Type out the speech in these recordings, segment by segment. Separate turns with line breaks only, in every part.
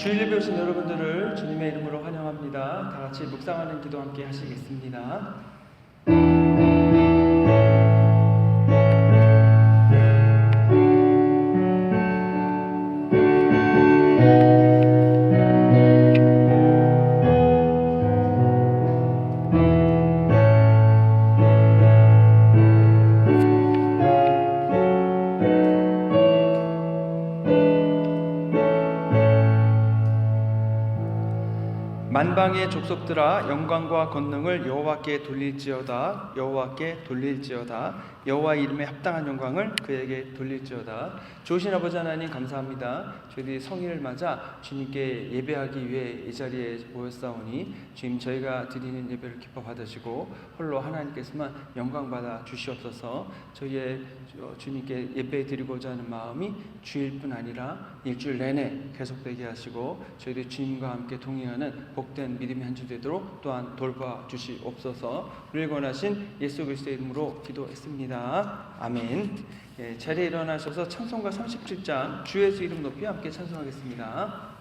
주일 예배 오신 여러분들을 주님의 이름으로 환영합니다. 다 같이 묵상하는 기도 함께 하시겠습니다. 만방의 족속들아 영광과 권능을 여호와께 돌릴지어다. 여호와께 돌릴지어다. 여호와 이름에 합당한 영광을 그에게 돌릴지어다. 좋으신 아버지 하나님 감사합니다. 저희들이 성일을 맞아 주님께 예배하기 위해 이 자리에 모였사오니 주님 저희가 드리는 예배를 기뻐 받으시고 홀로 하나님께서만 영광 받아 주시옵소서. 저희의 주님께 예배 드리고자 하는 마음이 주일뿐 아니라 일주일 내내 계속되게 하시고 저희들 주님과 함께 동행하는 복된 믿음의 한 주 되도록 또한 돌봐 주시옵소서. 우리를 권하신 예수 그리스도의 이름으로 기도했습니다. 아멘. 자리에 일어나셔서 찬송가 37장 주 예수 이름 높이 함께 찬송하겠습니다.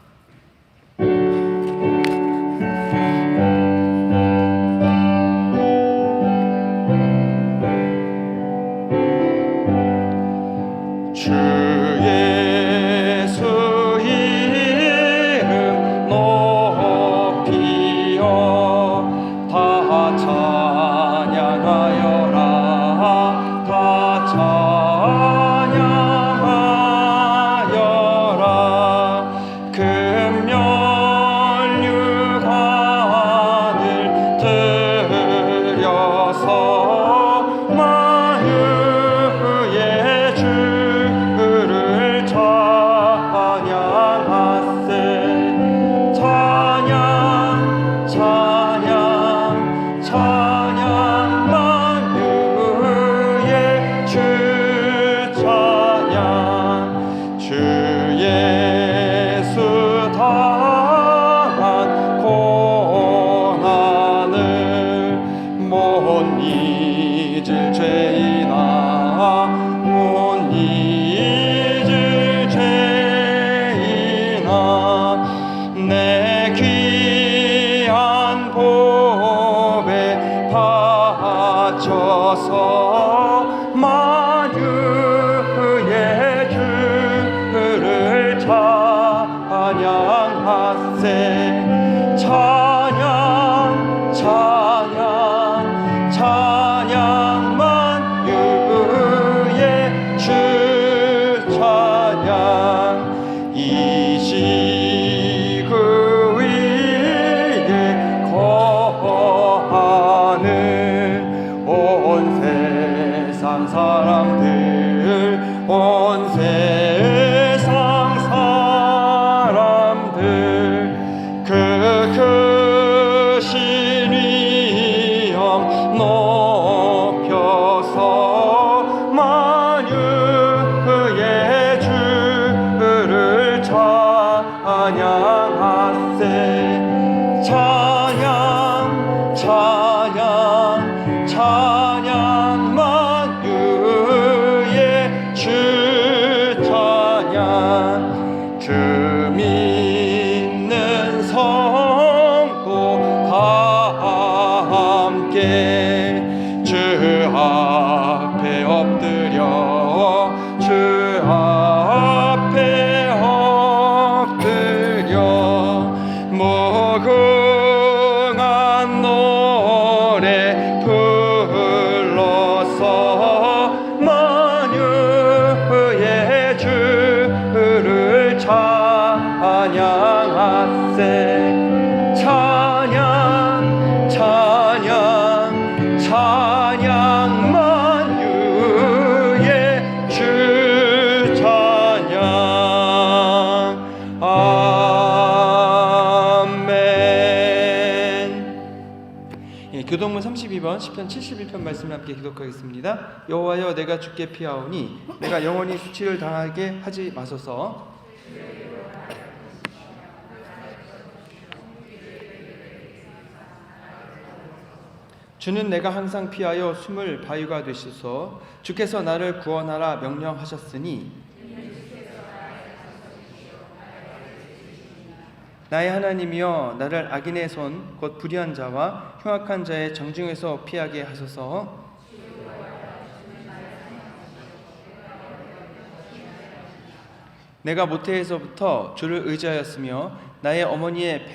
교동문 32번 시편 71편 말씀을 함께 기독하겠습니다. 여호와여 내가 주께 피하오니 내가 영원히 수치를 당하게 하지 마소서. 주는 내가 항상 피하여 숨을 바위가 되시소. 주께서 나를 구원하라 명령하셨으니 나의 하나님이여 나를 악인의 손 곧 불의한 자와 흉악한 자의 정중에서 피하게 하소서. 내가 모태에서부터 주를 의지하였으며 나의 어머니의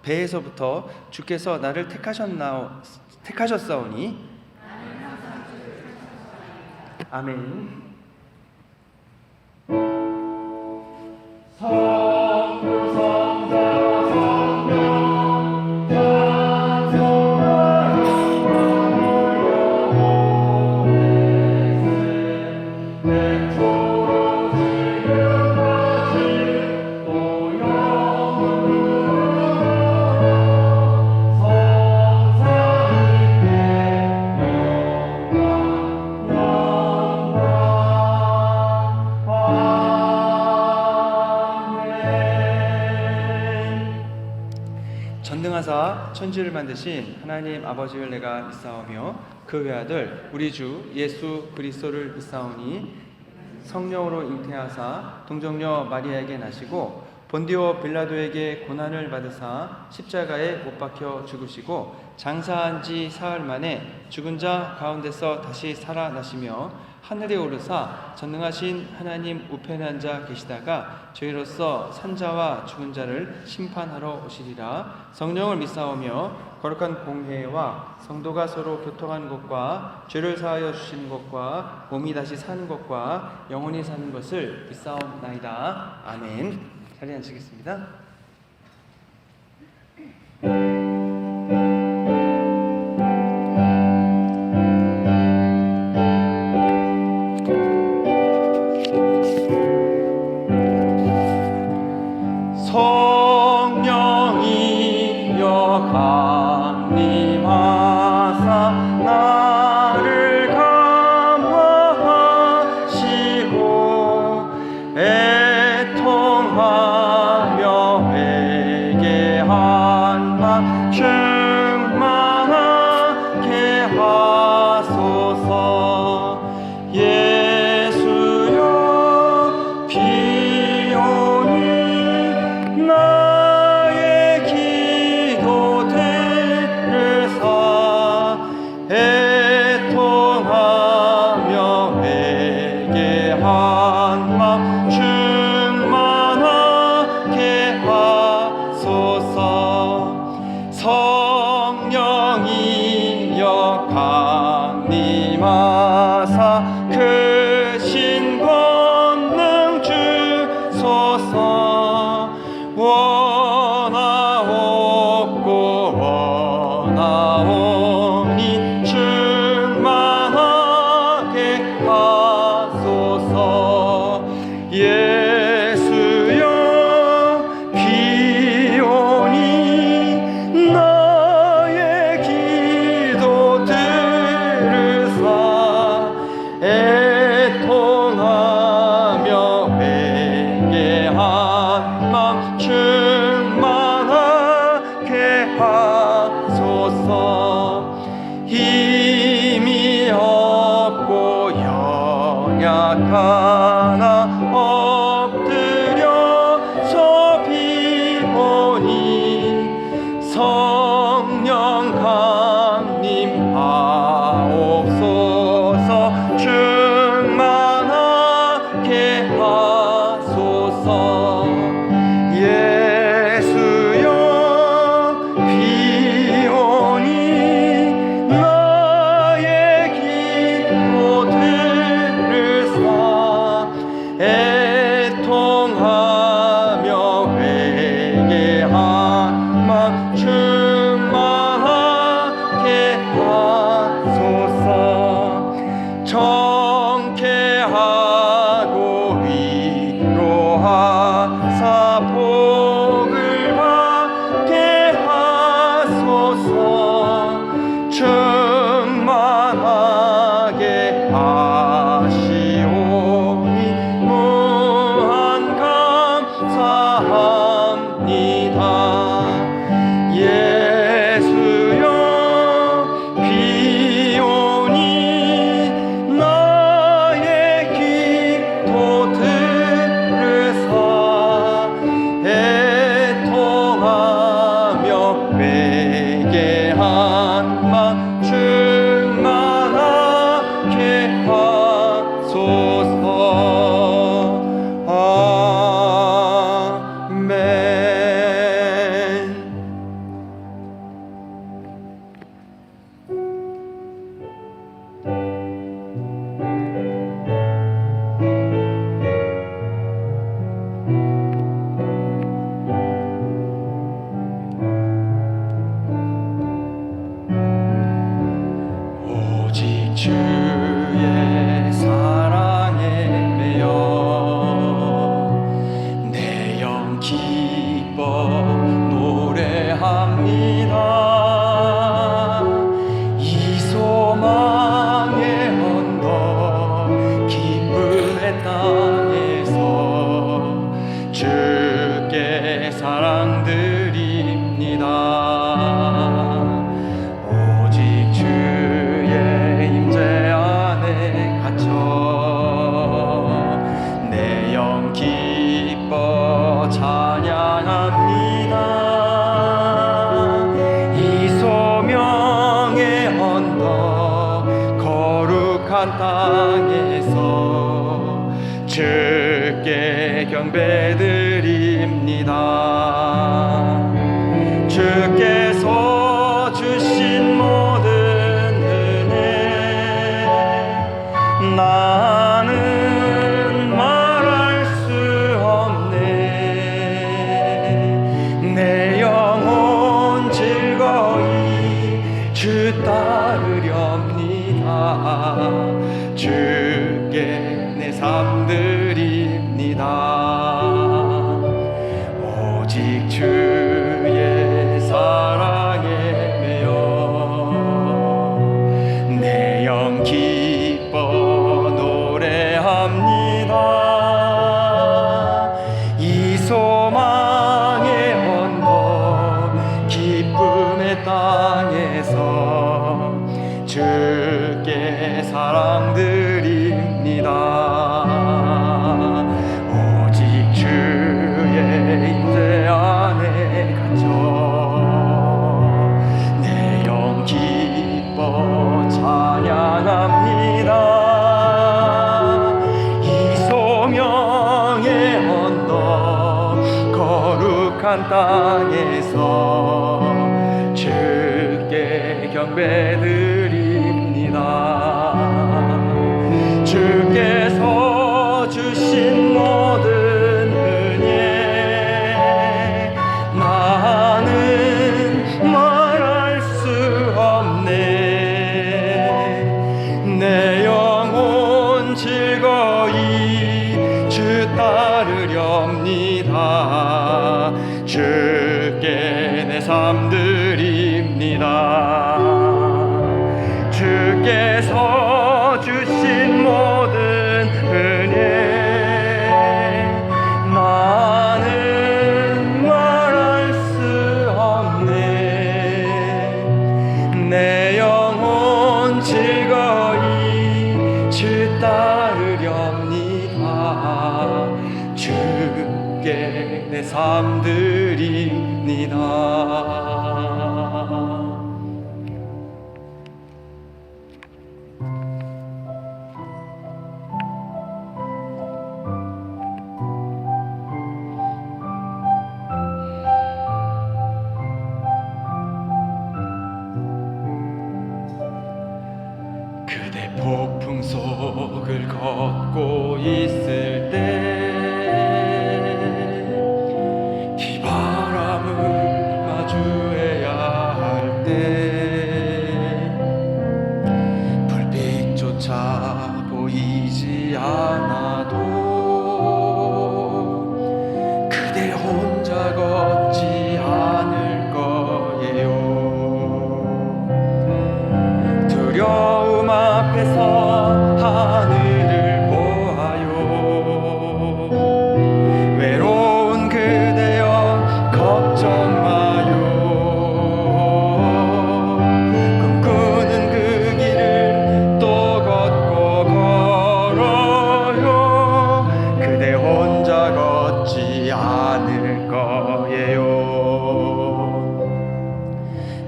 배에서부터 주께서 나를 택하셨사오니 아멘. 전능하사 천지를 만드신 하나님 아버지를 내가 믿사오며 그 외아들 우리 주 예수 그리스도를 믿사오니 성령으로 잉태하사 동정녀 마리아에게 나시고 본디오 빌라도에게 고난을 받으사 십자가에 못 박혀 죽으시고 장사한 지 사흘 만에 죽은 자 가운데서 다시 살아나시며 하늘에 오르사 전능하신 하나님 우편에 앉아 계시다가 저희로서 산자와 죽은 자를 심판하러 오시리라. 성령을 믿사오며 거룩한 공회와 성도가 서로 교통하는 것과 죄를 사하여 주시는 것과 몸이 다시 사는 것과 영원히 사는 것을 믿사옵나이다. 아멘. 자리에 앉으겠습니다. 성령이여 강림하사 나를 감화하시고 애통하며 회개한 마 충만하게 하소서. 예수여 비오니 나의 기도 들으사 애통하며 회개한 마 충만하게 하소서. 성령이여 강림하사 크신 권능 주소서. 원하옵고 원하오니 충만하게 하소서. 예수여 비오니 나의 기도 들으사 애통하며 회개한 맘 충만하게 하소서. 힘이 없고 연약하나 엎드려서 비오니 성령 강림하옵소서. 충만하게 하소서. 예수여 비오니 나의 기도 들으사 애통하며 회개한 맘 충만하게 하소서. 정케하고 주께 경배드립니다. 주께서 주신 모든 은혜 나는 말할 수 없네. 내 영혼 즐거이 주 따르렵니다. 주께 내 삶 드립니다. 오직 주의 사랑에 매여 내 영 기뻐 노래합니다. 이 소망의 언덕 기쁨의 땅에서 주께 사랑 드립니다. 오직 주의 임재 안에 갇혀 내 영 기뻐 찬양합니다. 이 소명의 언덕 거룩한 땅에서 주께 경배드립니다. 주께서 주신 모든 은혜 나는 말할 수 없네. 내 영혼 즐거이 주 따르렵니다. 주께 내 삶 드립니다. 주께서 주신 모든 은혜 나는 말할 수 없네. 내 영혼 즐거이 주 따르렵니다. 주께 내 삶 드립니다. 그대 폭풍 속을 걷고 있을 때 비바람을 마주해야 할 때 불빛조차 보이지 않아도 그대 혼자 걷지 않을 거예요. 두려움 앞에서 하늘을 보아요. 외로운 그대여 걱정 마요. 꿈꾸는 그 길을 또 걷고 걸어요. 그대 혼자 걷지 않을 거예요.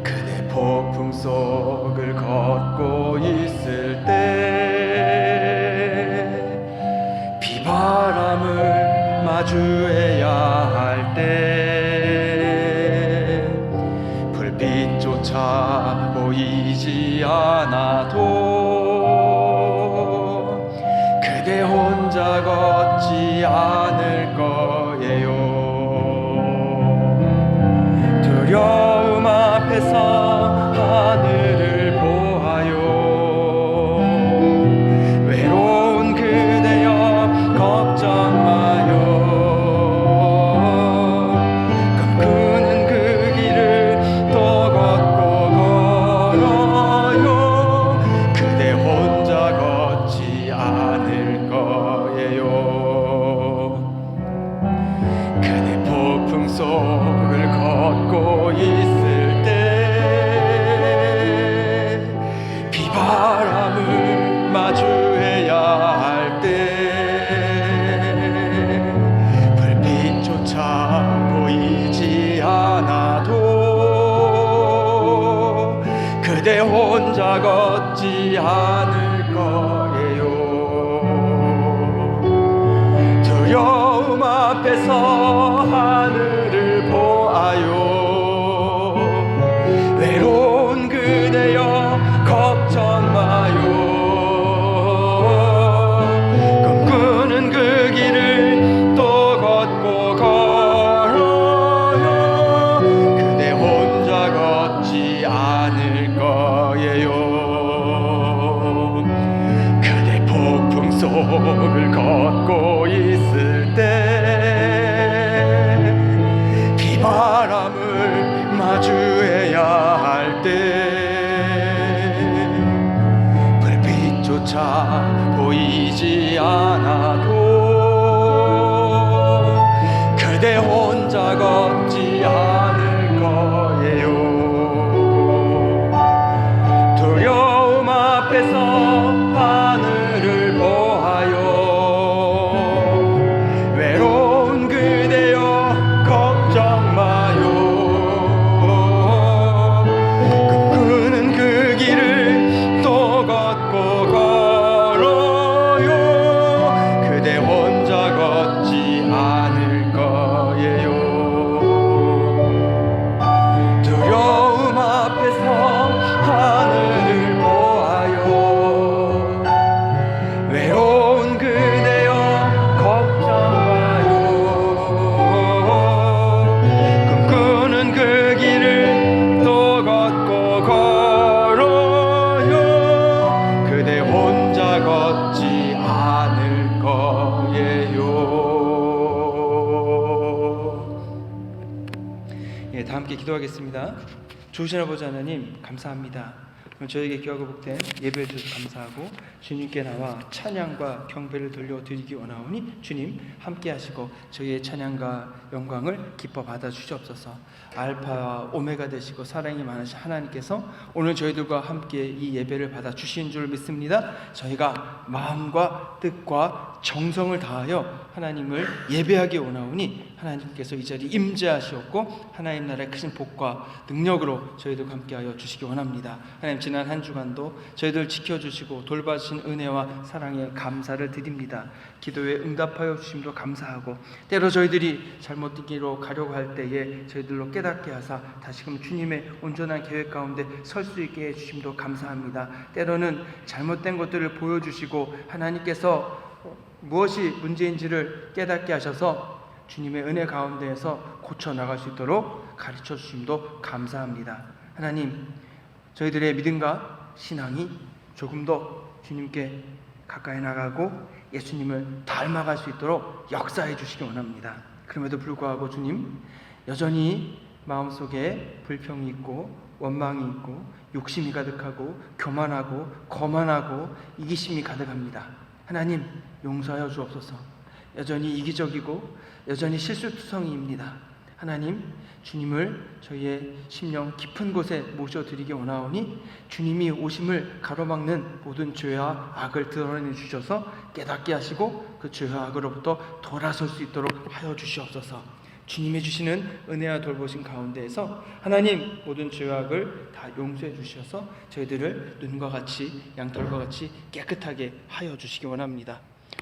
그대 폭풍 속을 걷고 있을 때 비바람을 마주해야 할 때 불빛조차 보이지 않아도 그대 혼자 걷지 않을 거예요. 두려움 앞에서 하늘을 보아요. 외로운 그대여 걱정 마요. 꿈꾸는 그 길을 또 걷고 걸어요. 그대 혼자 걷지 않을 거예요. 그대 폭풍 속을 걷고 있을 때 비바람을 마주해야 할 때 불빛조차 보이지 않아도 그대 혼자 걷지 않을 거예요. 앞에서 하늘을 보아요. 외로운 그대여 걱정 마요. 꿈꾸는 그 길을 또 걷고 걸어요. 그대 혼자 걷지 않을 거예요. 그대 폭풍 속을 걷고 있을 때, 비바람을 마주해야 할 때, 불빛조차 보이지 않아도 그대 혼자 걷지 않을 거예요. 두려움 앞에서 하늘을 보아요. 외로운 그대여 걱정 마요. 꿈꾸는 그 길을 또 걷고 걸어요. 그대 혼자 걷지 않을 거예요. 두려움 앞에서 하늘을 보아요. 외로운 그대여 걱정 마요. 꿈꾸는 그 길을 또 걷고 걸어요. 그대 혼자 걷지 않을 거예요. 예, 다 함께 기도하겠습니다. 좋으신 아버지 하나님, 감사합니다. 오늘 저에게 귀하고 복된 예배를 주셔서 감사하고, 주님께 나와 찬양과 경배를 돌려드리기 원하오니 주님 함께 하시고 저희의 찬양과 영광을 기뻐 받아 주시옵소서. 알파와 오메가 되시고 사랑이 많으신 하나님께서 오늘 저희들과 함께 이 예배를 받아 주신 줄 믿습니다. 저희가 마음과 뜻과 정성을 다하여 하나님을 예배하기 원하오니 하나님께서 이 자리에 임재하시옵고 하나님 나라의 크신 복과 능력으로 저희들과 함께하여 주시기 원합니다. 하나님, 지난 한 주간도 저희들 지켜주시고 돌봐주신 은혜와 사랑에 감사를 드립니다. 기도에 응답하여 주심도 감사하고, 때로 저희들이 잘못된 길로 가려고 할 때에 저희들로 깨닫게 하사 다시금 주님의 온전한 계획 가운데 설 수 있게 해주심도 감사합니다. 때로는 잘못된 것들을 보여주시고 하나님께서 무엇이 문제인지를 깨닫게 하셔서 주님의 은혜 가운데에서 고쳐나갈 수 있도록 가르쳐 주심도 감사합니다. 하나님, 저희들의 믿음과 신앙이 조금 더 주님께 가까이 나가고 예수님을 닮아갈 수 있도록 역사해 주시기 원합니다. 그럼에도 불구하고 주님, 여전히 마음속에 불평이 있고 원망이 있고 욕심이 가득하고 교만하고 거만하고 이기심이 가득합니다. 하나님, 용서하여 주옵소서. 여전히 이기적이고 여전히 실수투성이입니다. 하나님, 주님을 저희의 심령 깊은 곳에 모셔드리기 원하오니 주님이 오심을 가로막는 모든 죄와 악을 드러내 주셔서 깨닫게 하시고 그 죄와 악으로부터 돌아설 수 있도록 하여 주시옵소서. 주님이 주시는 은혜와 돌보심 가운데에서 하나님, 모든 죄와 악을 다 용서해 주셔서 저희들을 눈과 같이 양털과 같이 깨끗하게 하여 주시기 원합니다.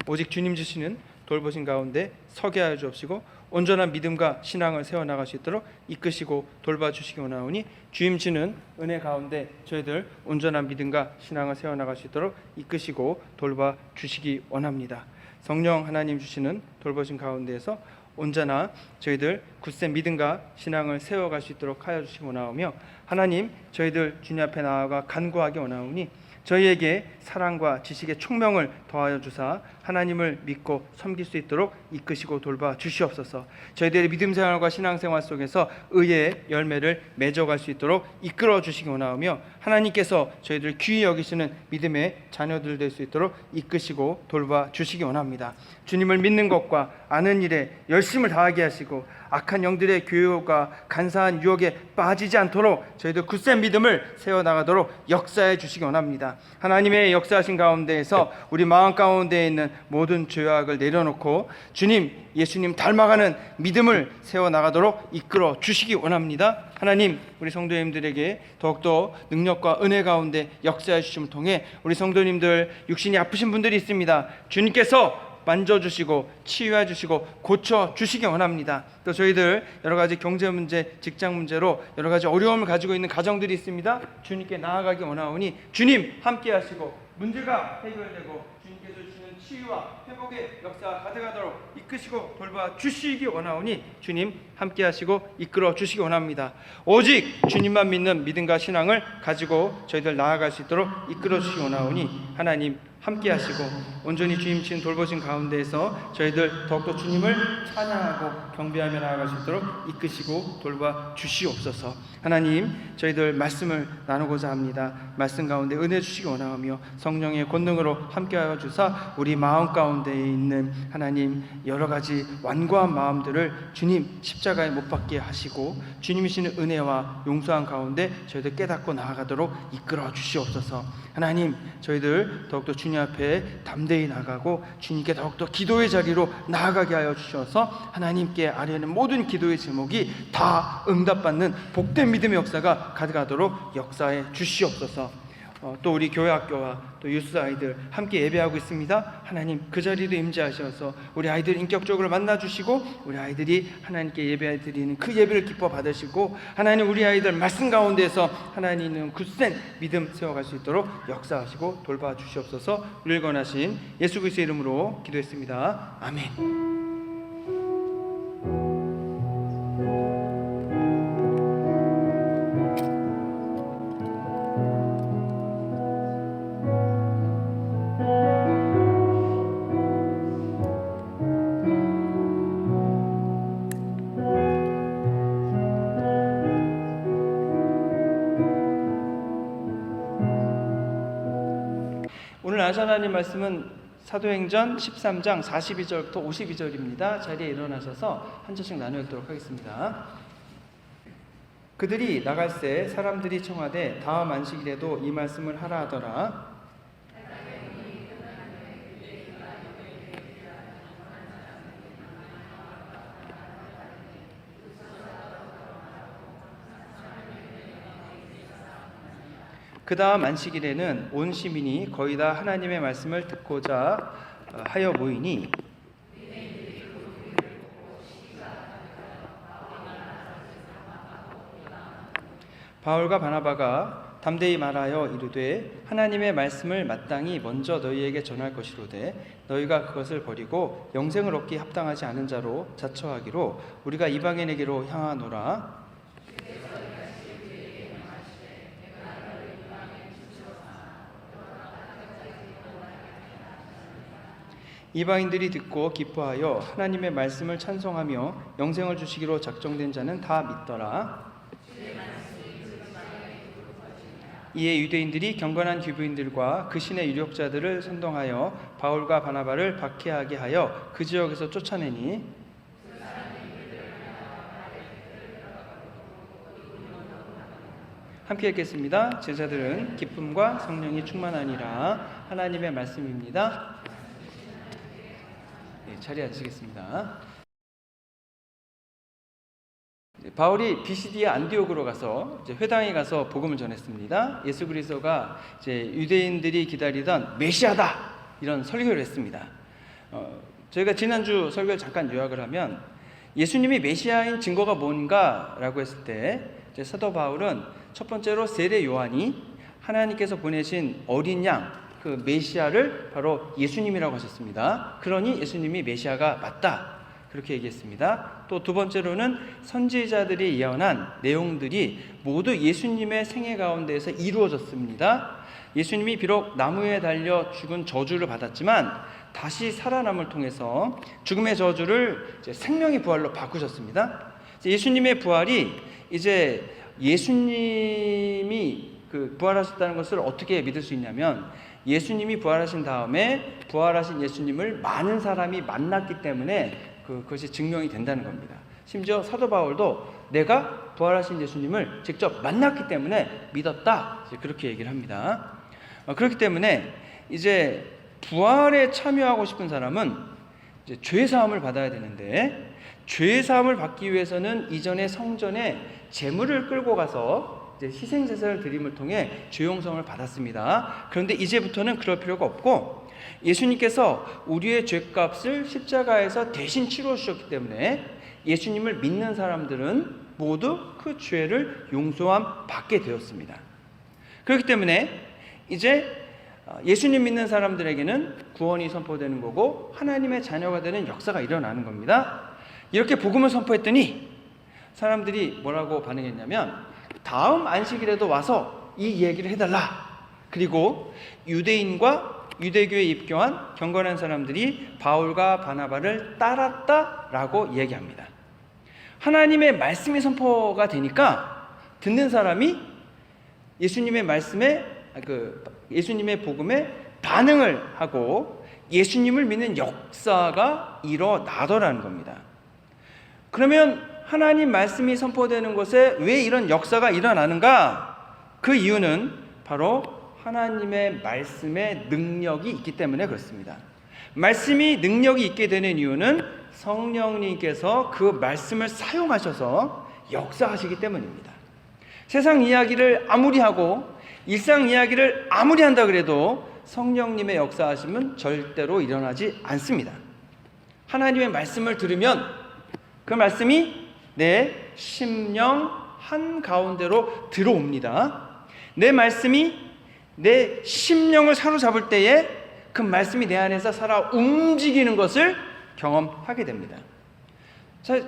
오직 주님 주시는 돌보심 가운데 서게 하여 주옵시고 온전한 믿음과 신앙을 세워나갈 수 있도록 이끄시고 돌봐주시기 원하오니 주님 주는 은혜 가운데 저희들 온전한 믿음과 신앙을 세워나갈 수 있도록 이끄시고 돌봐주시기 원합니다. 성령 하나님 주시는 돌보심 가운데에서 온전한 저희들 굳센 믿음과 신앙을 세워갈 수 있도록 하여 주시기 원하오며, 하나님, 저희들 주님 앞에 나아가 간구하기 원하오니 저희에게 사랑과 지식의 총명을 더하여 주사 하나님을 믿고 섬길 수 있도록 이끄시고 돌봐 주시옵소서. 저희들의 믿음 생활과 신앙 생활 속에서 의의 열매를 맺어갈 수 있도록 이끌어 주시기 원하오며, 하나님께서 저희들 귀히 여기시는 믿음의 자녀들 될 수 있도록 이끄시고 돌봐 주시기 원합니다. 주님을 믿는 것과 아는 일에 열심을 다하게 하시고 악한 영들의 교육과 간사한 유혹에 빠지지 않도록 저희들 굳센 믿음을 세워나가도록 역사해 주시기 원합니다. 하나님의 역사하신 가운데에서 우리 마음 가운데에 있는 모든 죄악을 내려놓고 주님, 예수님 닮아가는 믿음을 세워나가도록 이끌어 주시기 원합니다. 하나님, 우리 성도님들에게 더욱더 능력과 은혜 가운데 역사해 주심을 통해 우리 성도님들 육신이 아프신 분들이 있습니다. 주님께서 만져주시고 치유해 주시고 고쳐 주시기 원합니다. 또 저희들 여러 가지 경제 문제, 직장 문제로 여러 가지 어려움을 가지고 있는 가정들이 있습니다. 주님께 나아가기 원하오니 주님 함께 하시고 문제가 해결되고 주님께서 주시는 치유와 회복의 역사가 가득하도록 이끄시고 돌봐 주시기 원하오니 주님 함께 하시고 이끌어 주시기 원합니다. 오직 주님만 믿는 믿음과 신앙을 가지고 저희들 나아갈 수 있도록 이끌어 주시기 원하오니 하나님 함께 하시고 온전히 주임신 돌보신 가운데에서 저희들 더욱더 주님을 찬양하고 경배하며 나아갈 수 있도록 이끄시고 돌봐 주시옵소서. 하나님 저희들 말씀을 나누고자 합니다. 말씀 가운데 은혜 주시기 원하오며 성령의 권능으로 함께하여 주사 우리 마음 가운데 있는 하나님 여러 가지 완고한 마음들을 주님 십자가에 못 박게 하시고 주님이시는 은혜와 용서한 가운데 저희들 깨닫고 나아가도록 이끌어 주시옵소서. 하나님 저희들 더욱더 주님 앞에 담대히 나가고 주님께 더욱더 기도의 자리로 나아가게 하여 주셔서 하나님께 아뢰는 모든 기도의 제목이 다 응답받는 복된 믿음의 역사가 가득하도록 역사해 주시옵소서. 또 우리 교회 학교와 또 유스 아이들 함께 예배하고 있습니다. 하나님 그 자리도 임재하셔서 우리 아이들 인격적으로 만나주시고 우리 아이들이 하나님께 예배드리는 그 예배를 기뻐 받으시고 하나님 우리 아이들 말씀 가운데서 하나님은 굳센 믿음 세워갈 수 있도록 역사하시고 돌봐 주시옵소서. 우리를 권하신 예수 그리스도의 이름으로 기도했습니다. 아멘. 오늘 나누실 하나님 말씀은 사도행전 13장 42절부터 52절입니다. 자리에 일어나셔서 한 절씩 나누어 읽도록 하겠습니다. 그들이 나갈새 사람들이 청하되 다음 안식일에도 이 말씀을 하라 하더라. 그 다음 안식일에는 온 시민이 거의 다 하나님의 말씀을 듣고자 하여 모이니 바울과 바나바가 담대히 말하여 이르되 하나님의 말씀을 마땅히 먼저 너희에게 전할 것이로되 너희가 그것을 버리고 영생을 얻기 합당하지 않은 자로 자처하기로 우리가 이방인에게로 향하노라. 이방인들이 듣고 기뻐하여 하나님의 말씀을 찬송하며 영생을 주시기로 작정된 자는 다 믿더라. 이에 유대인들이 경건한 기브인들과 그 신의 유력자들을 선동하여 바울과 바나바를 박해하게 하여 그 지역에서 쫓아내니 함께 읽겠습니다. 제자들은 기쁨과 성령이 충만하니라. 하나님의 말씀입니다. 자리에 앉으시겠습니다. 바울이 비시디아 안디옥으로 가서 회당에 가서 복음을 전했습니다. 예수 그리스도가 유대인들이 기다리던 메시아다 이런 설교를 했습니다. 저희가 지난주 설교를 잠깐 요약을 하면 예수님이 메시아인 증거가 뭔가라고 했을 때 사도 바울은 첫 번째로 세례 요한이 하나님께서 보내신 어린 양 그 메시아를 바로 예수님이라고 하셨습니다. 그러니 예수님이 메시아가 맞다 그렇게 얘기했습니다. 또 두 번째로는 선지자들이 예언한 내용들이 모두 예수님의 생애 가운데에서 이루어졌습니다. 예수님이 비록 나무에 달려 죽은 저주를 받았지만 다시 살아남을 통해서 죽음의 저주를 생명의 부활로 바꾸셨습니다. 예수님의 부활이 이제 예수님이 부활하셨다는 것을 어떻게 믿을 수 있냐면 예수님이 부활하신 다음에 부활하신 예수님을 많은 사람이 만났기 때문에 그것이 증명이 된다는 겁니다. 심지어 사도 바울도 내가 부활하신 예수님을 직접 만났기 때문에 믿었다 그렇게 얘기를 합니다. 그렇기 때문에 이제 부활에 참여하고 싶은 사람은 이제 죄 사함을 받아야 되는데 죄 사함을 받기 위해서는 이전에 성전에 제물을 끌고 가서 희생 제사를 드림을 통해 죄 용서를 받았습니다. 그런데 이제부터는 그럴 필요가 없고 예수님께서 우리의 죄값을 십자가에서 대신 치러 주셨기 때문에 예수님을 믿는 사람들은 모두 그 죄를 용서함 받게 되었습니다. 그렇기 때문에 이제 예수님 믿는 사람들에게는 구원이 선포되는 거고 하나님의 자녀가 되는 역사가 일어나는 겁니다. 이렇게 복음을 선포했더니 사람들이 뭐라고 반응했냐면 다음 안식일에도 와서 이 얘기를 해달라. 그리고 유대인과 유대교에 입교한 경건한 사람들이 바울과 바나바를 따랐다라고 얘기합니다. 하나님의 말씀이 선포가 되니까 듣는 사람이 예수님의 말씀에 예수님의 복음에 반응을 하고 예수님을 믿는 역사가 일어나더라는 겁니다. 그러면 하나님 말씀이 선포되는 곳에 왜 이런 역사가 일어나는가? 그 이유는 바로 하나님의 말씀에 능력이 있기 때문에 그렇습니다. 말씀이 능력이 있게 되는 이유는 성령님께서 그 말씀을 사용하셔서 역사하시기 때문입니다. 세상 이야기를 아무리 하고 일상 이야기를 아무리 한다 그래도 성령님의 역사하심은 절대로 일어나지 않습니다. 하나님의 말씀을 들으면 그 말씀이 내 심령 한가운데로 들어옵니다. 내 말씀이 내 심령을 사로잡을 때에 그 말씀이 내 안에서 살아 움직이는 것을 경험하게 됩니다.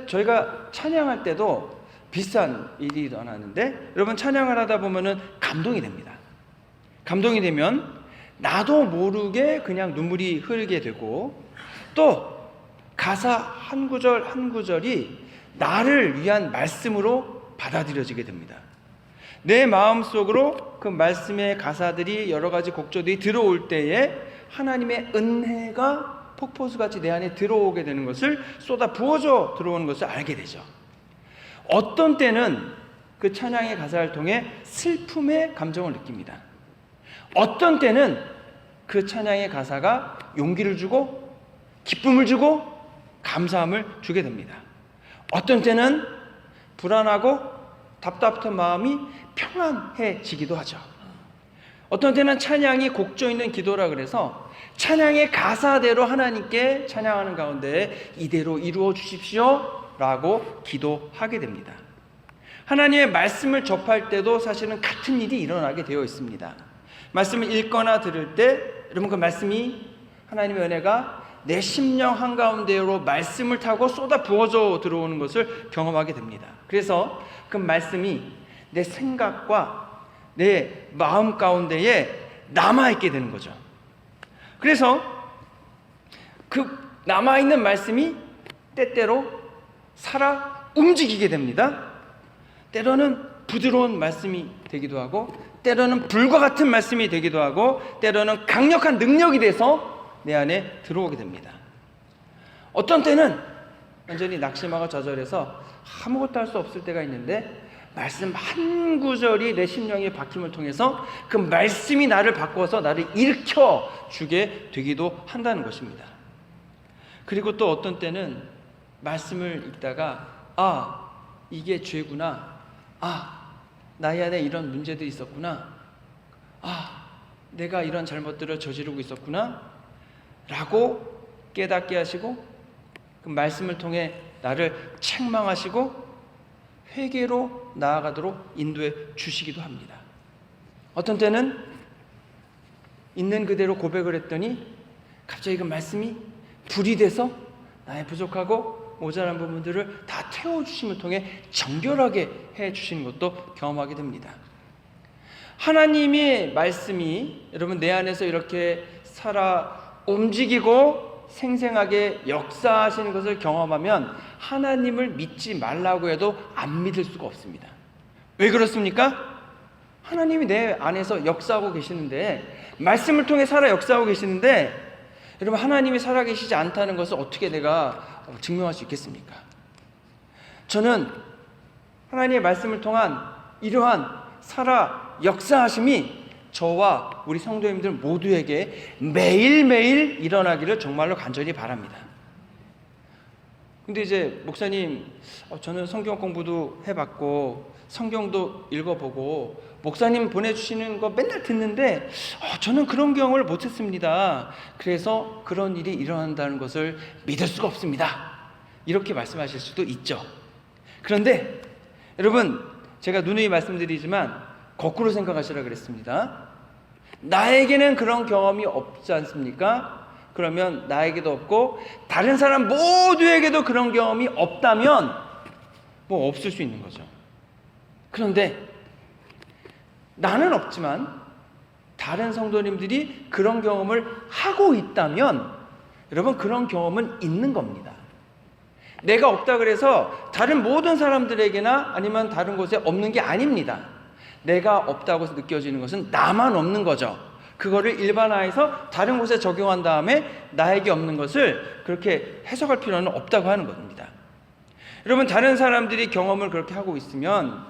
저희가 찬양할 때도 비슷한 일이 일어나는데 여러분 찬양을 하다 보면은 감동이 됩니다. 감동이 되면 나도 모르게 그냥 눈물이 흐르게 되고 또 가사 한 구절 한 구절이 나를 위한 말씀으로 받아들여지게 됩니다. 내 마음속으로 그 말씀의 가사들이 여러 가지 곡조들이 들어올 때에 하나님의 은혜가 폭포수같이 내 안에 들어오게 되는 것을 쏟아 부어져 들어오는 것을 알게 되죠. 어떤 때는 그 찬양의 가사를 통해 슬픔의 감정을 느낍니다. 어떤 때는 그 찬양의 가사가 용기를 주고 기쁨을 주고 감사함을 주게 됩니다. 어떤 때는 불안하고 답답한 마음이 평안해지기도 하죠. 어떤 때는 찬양이 곡조 있는 기도라 그래서 찬양의 가사대로 하나님께 찬양하는 가운데 이대로 이루어 주십시오 라고 기도하게 됩니다. 하나님의 말씀을 접할 때도 사실은 같은 일이 일어나게 되어 있습니다. 말씀을 읽거나 들을 때 여러분 그 말씀이 하나님의 은혜가 내 심령 한가운데로 말씀을 타고 쏟아 부어져 들어오는 것을 경험하게 됩니다. 그래서 그 말씀이 내 생각과 내 마음 가운데에 남아있게 되는 거죠. 그래서 그 남아있는 말씀이 때때로 살아 움직이게 됩니다. 때로는 부드러운 말씀이 되기도 하고 때로는 불과 같은 말씀이 되기도 하고 때로는 강력한 능력이 돼서 내 안에 들어오게 됩니다. 어떤 때는 완전히 낙심하고 좌절해서 아무것도 할 수 없을 때가 있는데 말씀 한 구절이 내 심령의 박힘을 통해서 그 말씀이 나를 바꿔서 나를 일으켜 주게 되기도 한다는 것입니다. 그리고 또 어떤 때는 말씀을 읽다가 이게 죄구나, 나의 안에 이런 문제들이 있었구나, 내가 이런 잘못들을 저지르고 있었구나 라고 깨닫게 하시고 그 말씀을 통해 나를 책망하시고 회개로 나아가도록 인도해 주시기도 합니다. 어떤 때는 있는 그대로 고백을 했더니 갑자기 그 말씀이 불이 돼서 나의 부족하고 모자란 부분들을 다 태워주심을 통해 정결하게 해주시는 것도 경험하게 됩니다. 하나님의 말씀이 여러분 내 안에서 이렇게 살아 움직이고 생생하게 역사하시는 것을 경험하면 하나님을 믿지 말라고 해도 안 믿을 수가 없습니다. 왜 그렇습니까? 하나님이 내 안에서 역사하고 계시는데 말씀을 통해 살아 역사하고 계시는데 여러분 하나님이 살아계시지 않다는 것을 어떻게 내가 증명할 수 있겠습니까? 저는 하나님의 말씀을 통한 이러한 살아 역사하심이 저와 우리 성도님들 모두에게 매일매일 일어나기를 정말로 간절히 바랍니다. 근데 이제 목사님, 저는 성경 공부도 해봤고 성경도 읽어보고 목사님 보내주시는 거 맨날 듣는데 저는 그런 경험을 못했습니다. 그래서 그런 일이 일어난다는 것을 믿을 수가 없습니다. 이렇게 말씀하실 수도 있죠. 그런데 여러분, 제가 누누이 말씀드리지만 거꾸로 생각하시라 그랬습니다. 나에게는 그런 경험이 없지 않습니까? 그러면 나에게도 없고 다른 사람 모두에게도 그런 경험이 없다면 뭐 없을 수 있는 거죠. 그런데 나는 없지만 다른 성도님들이 그런 경험을 하고 있다면 여러분, 그런 경험은 있는 겁니다. 내가 없다 그래서 다른 모든 사람들에게나 아니면 다른 곳에 없는 게 아닙니다. 내가 없다고 느껴지는 것은 나만 없는 거죠. 그거를 일반화해서 다른 곳에 적용한 다음에 나에게 없는 것을 그렇게 해석할 필요는 없다고 하는 겁니다. 여러분, 다른 사람들이 경험을 그렇게 하고 있으면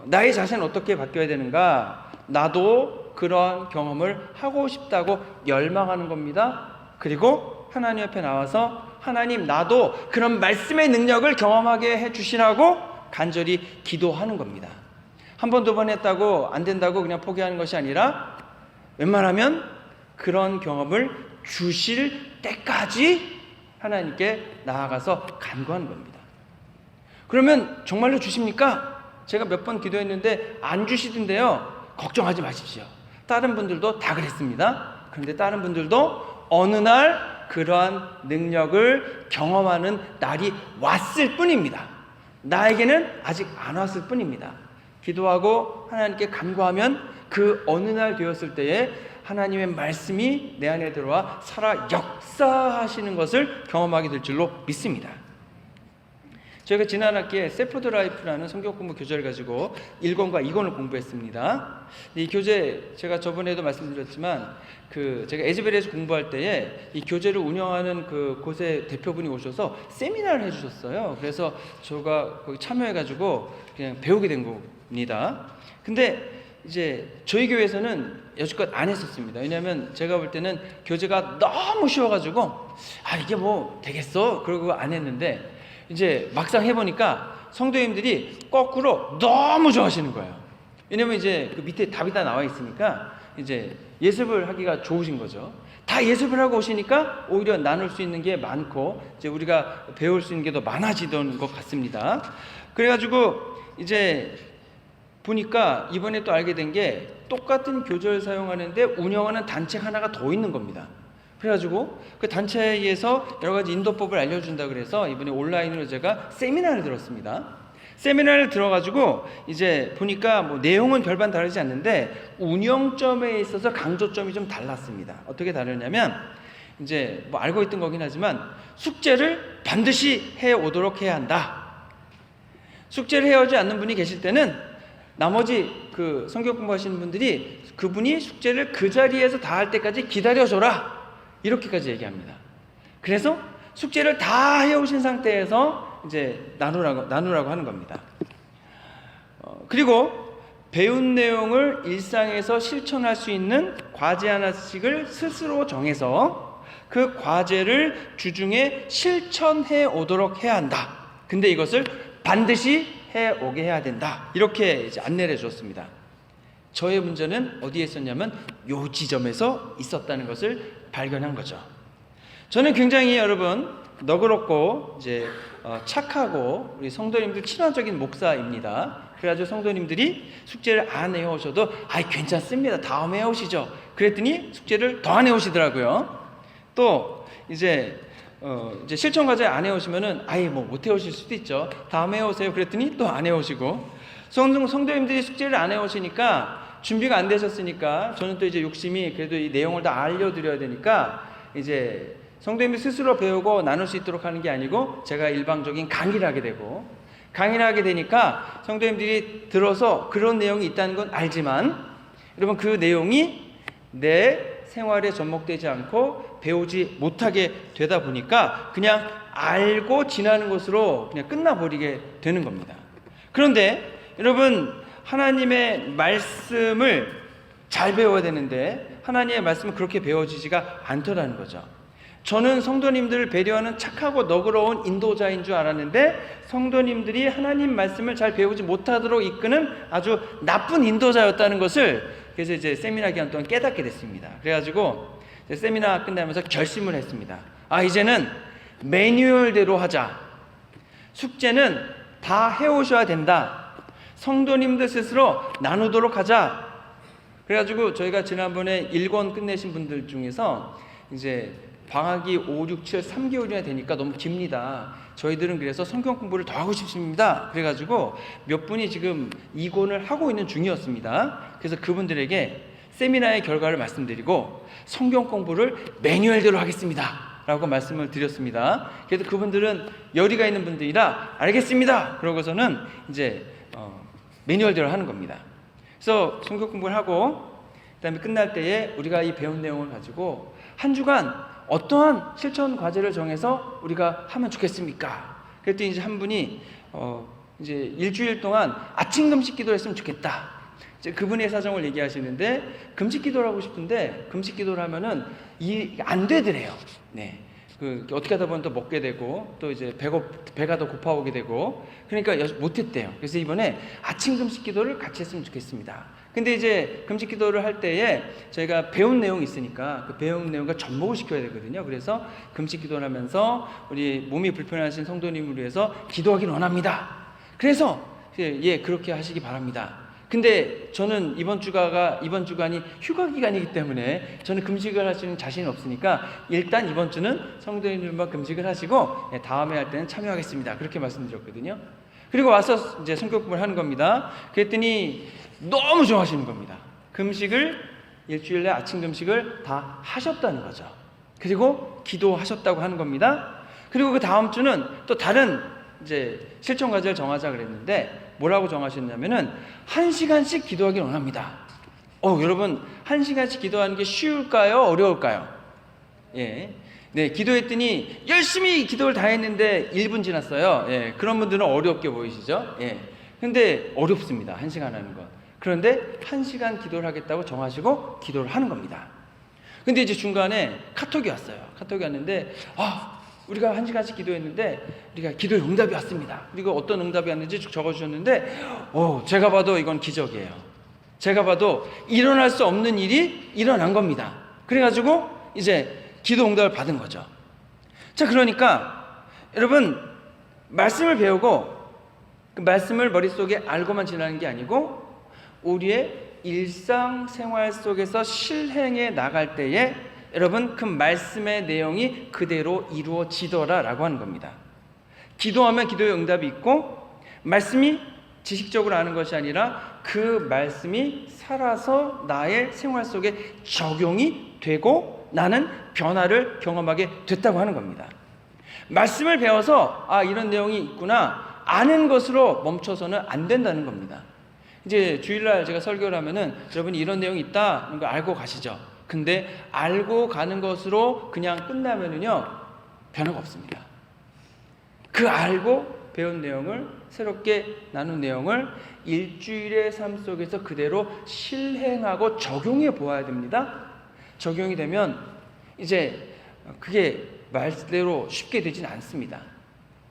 나의 자세는 어떻게 바뀌어야 되는가? 나도 그런 경험을 하고 싶다고 열망하는 겁니다. 그리고 하나님 앞에 나와서 하나님, 나도 그런 말씀의 능력을 경험하게 해주시라고 간절히 기도하는 겁니다. 한 번, 두 번 했다고 안 된다고 그냥 포기하는 것이 아니라 웬만하면 그런 경험을 주실 때까지 하나님께 나아가서 간구하는 겁니다. 그러면 정말로 주십니까? 제가 몇 번 기도했는데 안 주시던데요. 걱정하지 마십시오. 다른 분들도 다 그랬습니다. 그런데 다른 분들도 어느 날 그러한 능력을 경험하는 날이 왔을 뿐입니다. 나에게는 아직 안 왔을 뿐입니다. 기도하고 하나님께 간구하면 그 어느 날 되었을 때에 하나님의 말씀이 내 안에 들어와 살아 역사하시는 것을 경험하게 될 줄로 믿습니다. 저희가 지난 학기에 세포드 라이프라는 성경 공부 교재를 가지고 1권과 2권을 공부했습니다. 이 교재, 제가 저번에도 말씀드렸지만 제가 에즈벨에서 공부할 때에 이 교재를 운영하는 그 곳의 대표분이 오셔서 세미나를 해주셨어요. 그래서 제가 거기 참여해가지고 그냥 배우게 된 겁니다. 근데 이제 저희 교회에서는 여지껏 안 했었습니다. 왜냐하면 제가 볼 때는 교재가 너무 쉬워가지고 이게 뭐 되겠어? 그러고 안 했는데 이제 막상 해보니까 성도님들이 거꾸로 너무 좋아하시는 거예요. 왜냐면 이제 그 밑에 답이 다 나와 있으니까 이제 예습을 하기가 좋으신 거죠. 다 예습을 하고 오시니까 오히려 나눌 수 있는 게 많고 이제 우리가 배울 수 있는 게 더 많아지던 것 같습니다. 그래가지고 이제 보니까 이번에 또 알게 된 게 똑같은 교재를 사용하는데 운영하는 단체가 하나가 더 있는 겁니다. 그래가지고 그 단체에서 여러 가지 인도법을 알려준다 그래서 이번에 온라인으로 제가 세미나를 들었습니다. 세미나를 들어가지고 이제 보니까 뭐 내용은 별반 다르지 않는데 운영점에 있어서 강조점이 좀 달랐습니다. 어떻게 다르냐면 이제 뭐 알고 있던 거긴 하지만 숙제를 반드시 해 오도록 해야 한다. 숙제를 해오지 않는 분이 계실 때는 나머지 그 성경 공부하시는 분들이 그분이 숙제를 그 자리에서 다 할 때까지 기다려줘라, 이렇게까지 얘기합니다. 그래서 숙제를 다 해오신 상태에서 이제 나누라고 하는 겁니다. 그리고 배운 내용을 일상에서 실천할 수 있는 과제 하나씩을 스스로 정해서 그 과제를 주중에 실천해 오도록 해야 한다. 근데 이것을 반드시 해오게 해야 된다. 이렇게 이제 안내를 해줬습니다. 저의 문제는 어디에 있었냐면 요 지점에서 있었다는 것을 발견한 거죠. 저는 굉장히 여러분 너그럽고 이제 착하고 우리 성도님들 친화적인 목사입니다. 그래가지고 성도님들이 숙제를 안 해오셔도 괜찮습니다, 다음에 해오시죠. 그랬더니 숙제를 더 안 해오시더라고요. 또 이제 실천 과제 안 해오시면은 뭐 못 해오실 수도 있죠. 다음에 해오세요. 그랬더니 또 안 해오시고, 성도님들이 숙제를 안 해오시니까 준비가 안 되셨으니까 저는 또 이제 욕심이 그래도 이 내용을 다 알려드려야 되니까 이제 성도님들이 스스로 배우고 나눌 수 있도록 하는 게 아니고 제가 일방적인 강의를 하게 되고, 강의를 하게 되니까 성도님들이 들어서 그런 내용이 있다는 건 알지만 여러분 그 내용이 내 생활에 접목되지 않고 배우지 못하게 되다 보니까 그냥 알고 지나는 것으로 그냥 끝나버리게 되는 겁니다. 그런데 여러분 하나님의 말씀을 잘 배워야 되는데 하나님의 말씀은 그렇게 배워지지가 않더라는 거죠. 저는 성도님들을 배려하는 착하고 너그러운 인도자인 줄 알았는데 성도님들이 하나님 말씀을 잘 배우지 못하도록 이끄는 아주 나쁜 인도자였다는 것을 그래서 이제 세미나 기간 동안 깨닫게 됐습니다. 그래가지고 이제 세미나 끝나면서 결심을 했습니다. 이제는 매뉴얼대로 하자. 숙제는 다 해오셔야 된다. 성도님들 스스로 나누도록 하자. 그래가지고 저희가 지난번에 1권 끝내신 분들 중에서 이제 방학이 5, 6, 7, 3개월이나 되니까 너무 깁니다. 저희들은 그래서 성경 공부를 더 하고 싶습니다. 그래가지고 몇 분이 지금 2권을 하고 있는 중이었습니다. 그래서 그분들에게 세미나의 결과를 말씀드리고 성경 공부를 매뉴얼대로 하겠습니다 라고 말씀을 드렸습니다. 그래서 그분들은 열의가 있는 분들이라 알겠습니다 그러고서는 이제 매뉴얼대로 하는 겁니다. 그래서 성경 공부를 하고 그다음에 끝날 때에 우리가 이 배운 내용을 가지고 한 주간 어떠한 실천 과제를 정해서 우리가 하면 좋겠습니까? 그랬더니 이제 한 분이 이제 일주일 동안 아침 금식 기도를 했으면 좋겠다. 이제 그분의 사정을 얘기하시는데 금식 기도를 하고 싶은데 금식 기도를 하면은 안 되더래요. 네. 어떻게 하다 보면 또 먹게 되고 또 이제 배가 더 고파오게 되고 그러니까 못했대요. 그래서 이번에 아침 금식 기도를 같이 했으면 좋겠습니다. 근데 이제 금식 기도를 할 때에 저희가 배운 내용이 있으니까 그 배운 내용과 접목을 시켜야 되거든요. 그래서 금식 기도를 하면서 우리 몸이 불편하신 성도님을 위해서 기도하기를 원합니다. 그래서 그렇게 하시기 바랍니다. 근데 저는 이번 주간이 휴가 기간이기 때문에 저는 금식을 하시는 자신이 없으니까 일단 이번 주는 성도님들만 금식을 하시고 다음에 할 때는 참여하겠습니다. 그렇게 말씀드렸거든요. 그리고 와서 이제 성경 공부를 하는 겁니다. 그랬더니 너무 좋아하시는 겁니다. 금식을 일주일에 아침 금식을 다 하셨다는 거죠. 그리고 기도하셨다고 하는 겁니다. 그리고 그 다음 주는 또 다른 이제 실천 과제를 정하자 그랬는데 뭐라고 정하셨냐면은 1시간씩 기도하기를 원합니다. 여러분 1시간씩 기도하는 게 쉬울까요? 어려울까요? 네, 기도했더니 열심히 기도를 다 했는데 1분 지났어요. 그런 분들은 어렵게 보이시죠? 근데 어렵습니다. 1시간 하는 건. 그런데 1시간 기도를 하겠다고 정하시고 기도를 하는 겁니다. 근데 이제 중간에 카톡이 왔어요. 카톡이 왔는데 우리가 1시간씩 기도했는데 우리가 기도의 응답이 왔습니다. 그리고 어떤 응답이 왔는지 쭉 적어주셨는데 제가 봐도 이건 기적이에요. 제가 봐도 일어날 수 없는 일이 일어난 겁니다. 그래가지고 이제 기도 응답을 받은 거죠. 자, 그러니까 여러분 말씀을 배우고 그 말씀을 머릿속에 알고만 지나는 게 아니고 우리의 일상생활 속에서 실행해 나갈 때에 여러분 그 말씀의 내용이 그대로 이루어지더라 라고 하는 겁니다. 기도하면 기도의 응답이 있고 말씀이 지식적으로 아는 것이 아니라 그 말씀이 살아서 나의 생활 속에 적용이 되고 나는 변화를 경험하게 됐다고 하는 겁니다. 말씀을 배워서 이런 내용이 있구나 아는 것으로 멈춰서는 안 된다는 겁니다. 이제 주일날 제가 설교를 하면은 여러분이 이런 내용이 있다 이런 거 알고 가시죠. 근데 알고 가는 것으로 그냥 끝나면은요 변화가 없습니다. 그 알고 배운 내용을 새롭게 나눈 내용을 일주일의 삶 속에서 그대로 실행하고 적용해 보아야 됩니다. 적용이 되면 이제 그게 말대로 쉽게 되진 않습니다.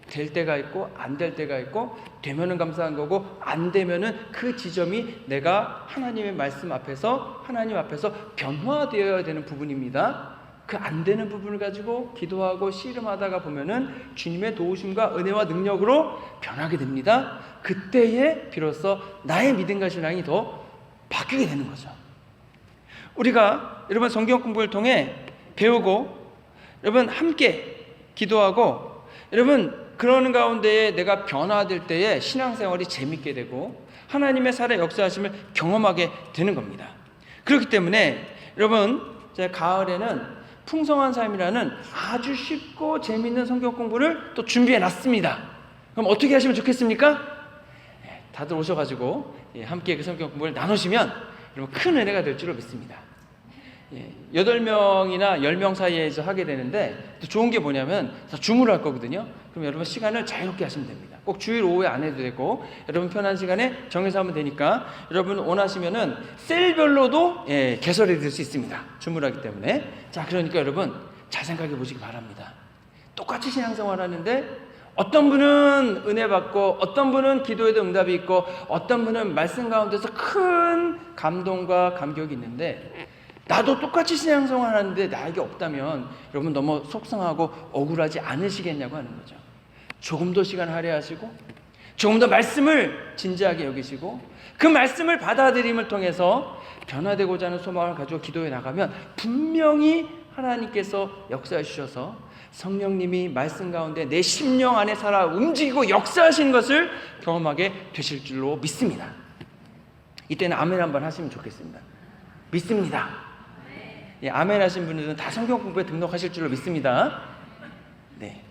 될 때가 있고 안 될 때가 있고 되면은 감사한 거고 안 되면은 그 지점이 내가 하나님의 말씀 앞에서 하나님 앞에서 변화되어야 되는 부분입니다. 그 안 되는 부분을 가지고 기도하고 씨름하다가 보면은 주님의 도우심과 은혜와 능력으로 변하게 됩니다. 그때에 비로소 나의 믿음과 신앙이 더 바뀌게 되는 거죠. 우리가 여러분 성경 공부를 통해 배우고 여러분 함께 기도하고 여러분 그러는 가운데에 내가 변화될 때에 신앙생활이 재밌게 되고 하나님의 살아의 역사하심을 경험하게 되는 겁니다. 그렇기 때문에 여러분 제가 가을에는 풍성한 삶이라는 아주 쉽고 재미있는 성경 공부를 또 준비해 놨습니다. 그럼 어떻게 하시면 좋겠습니까? 다들 오셔가지고 함께 그 성경 공부를 나누시면 여러분 큰 은혜가 될 줄로 믿습니다. 8명이나 10명 사이에서 하게 되는데 또 좋은 게 뭐냐면 다 줌으로 할 거거든요. 그럼 여러분 시간을 자유롭게 하시면 됩니다. 꼭 주일 오후에 안 해도 되고 여러분 편한 시간에 정해서 하면 되니까 여러분 원하시면은 셀별로도 개설해 드릴 수 있습니다. 줌으로 하기 때문에. 자, 그러니까 여러분 잘 생각해 보시기 바랍니다. 똑같이 신앙생활하는데 어떤 분은 은혜 받고 어떤 분은 기도에도 응답이 있고 어떤 분은 말씀 가운데서 큰 감동과 감격이 있는데 나도 똑같이 신앙생활하는데 나에게 없다면 여러분 너무 속상하고 억울하지 않으시겠냐고 하는 거죠. 조금 더 시간 할애하시고 조금 더 말씀을 진지하게 여기시고 그 말씀을 받아들임을 통해서 변화되고자 하는 소망을 가지고 기도해 나가면 분명히 하나님께서 역사해 주셔서 성령님이 말씀 가운데 내 심령 안에 살아 움직이고 역사하신 것을 경험하게 되실 줄로 믿습니다. 이때는 아멘 한번 하시면 좋겠습니다. 믿습니다. 예, 아멘 하신 분들은 다 성경 공부에 등록하실 줄로 믿습니다. 네.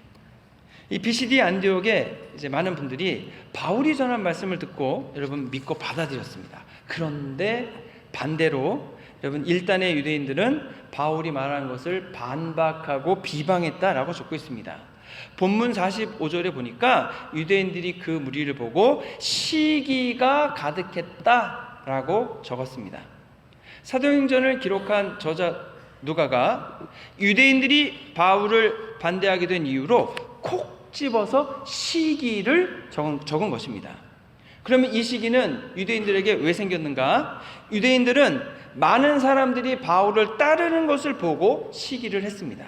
이 BCD 안디옥에 이제 많은 분들이 바울이 전한 말씀을 듣고 여러분 믿고 받아들였습니다. 그런데 반대로 여러분 일단의 유대인들은 바울이 말한 것을 반박하고 비방했다라고 적고 있습니다. 본문 45절에 보니까 유대인들이 그 무리를 보고 시기가 가득했다라고 적었습니다. 사도행전을 기록한 저자 누가가 유대인들이 바울을 반대하게 된 이유로 콕 집어서 시기를 적은 것입니다. 그러면 이 시기는 유대인들에게 왜 생겼는가? 유대인들은 많은 사람들이 바울을 따르는 것을 보고 시기를 했습니다.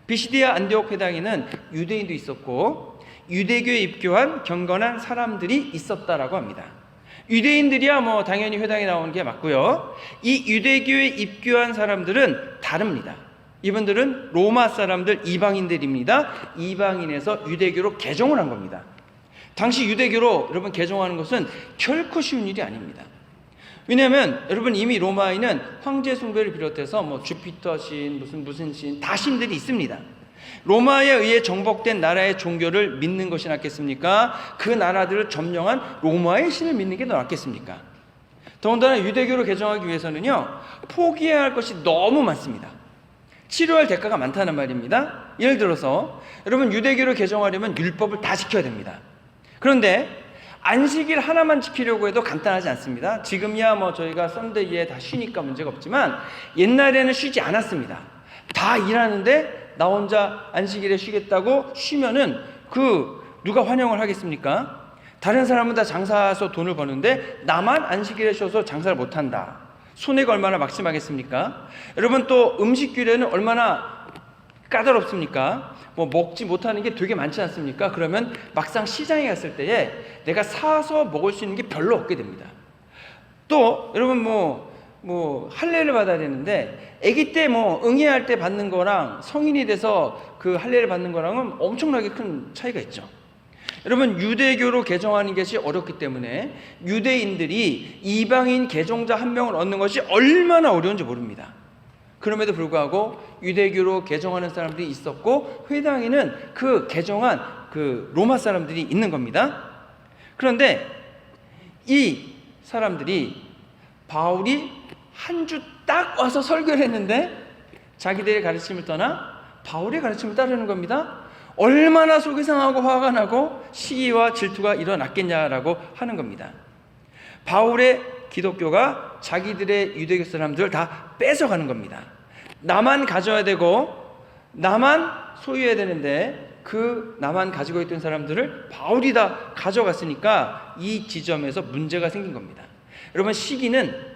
비시디아 안디옥 회당에는 유대인도 있었고 유대교에 입교한 경건한 사람들이 있었다라고 합니다. 유대인들이야 당연히 회당에 나오는 게 맞고요. 이 유대교에 입교한 사람들은 다릅니다. 이분들은 로마 사람들 이방인들입니다. 이방인에서 유대교로 개종을 한 겁니다. 당시 유대교로 여러분 개종하는 것은 결코 쉬운 일이 아닙니다. 왜냐하면 여러분 이미 로마에는 황제 숭배를 비롯해서 주피터 신 무슨 신 다 신들이 있습니다. 로마에 의해 정복된 나라의 종교를 믿는 것이 낫겠습니까? 그 나라들을 점령한 로마의 신을 믿는 게 더 낫겠습니까? 더군다나 유대교로 개종하기 위해서는요 포기해야 할 것이 너무 많습니다. 치료할 대가가 많다는 말입니다. 예를 들어서 여러분 유대교로 개종하려면 율법을 다 지켜야 됩니다. 그런데 안식일 하나만 지키려고 해도 간단하지 않습니다. 지금이야 저희가 썬데이에 다 쉬니까 문제가 없지만 옛날에는 쉬지 않았습니다. 다 일하는데 나 혼자 안식일에 쉬겠다고 쉬면은 누가 환영을 하겠습니까? 다른 사람은 다 장사해서 돈을 버는데 나만 안식일에 쉬어서 장사를 못한다. 손해가 얼마나 막심하겠습니까? 여러분 또 음식 규례는 얼마나 까다롭습니까? 먹지 못하는 게 되게 많지 않습니까? 그러면 막상 시장에 갔을 때에 내가 사서 먹을 수 있는 게 별로 없게 됩니다. 또 여러분 할례를 받아야 되는데 아기 때 응애할 때 받는 거랑 성인이 돼서 그 할례를 받는 거랑은 엄청나게 큰 차이가 있죠. 여러분 유대교로 개종하는 것이 어렵기 때문에 유대인들이 이방인 개종자 한 명을 얻는 것이 얼마나 어려운지 모릅니다. 그럼에도 불구하고 유대교로 개종하는 사람들이 있었고 회당에는 그 개종한 로마 사람들이 있는 겁니다. 그런데 이 사람들이 바울이 한 주 딱 와서 설교를 했는데 자기들의 가르침을 떠나 바울의 가르침을 따르는 겁니다. 얼마나 속이 상하고 화가 나고 시기와 질투가 일어났겠냐라고 하는 겁니다. 바울의 기독교가 자기들의 유대교 사람들을 다 뺏어가는 겁니다. 나만 가져야 되고 나만 소유해야 되는데 나만 가지고 있던 사람들을 바울이 다 가져갔으니까 이 지점에서 문제가 생긴 겁니다. 여러분 시기는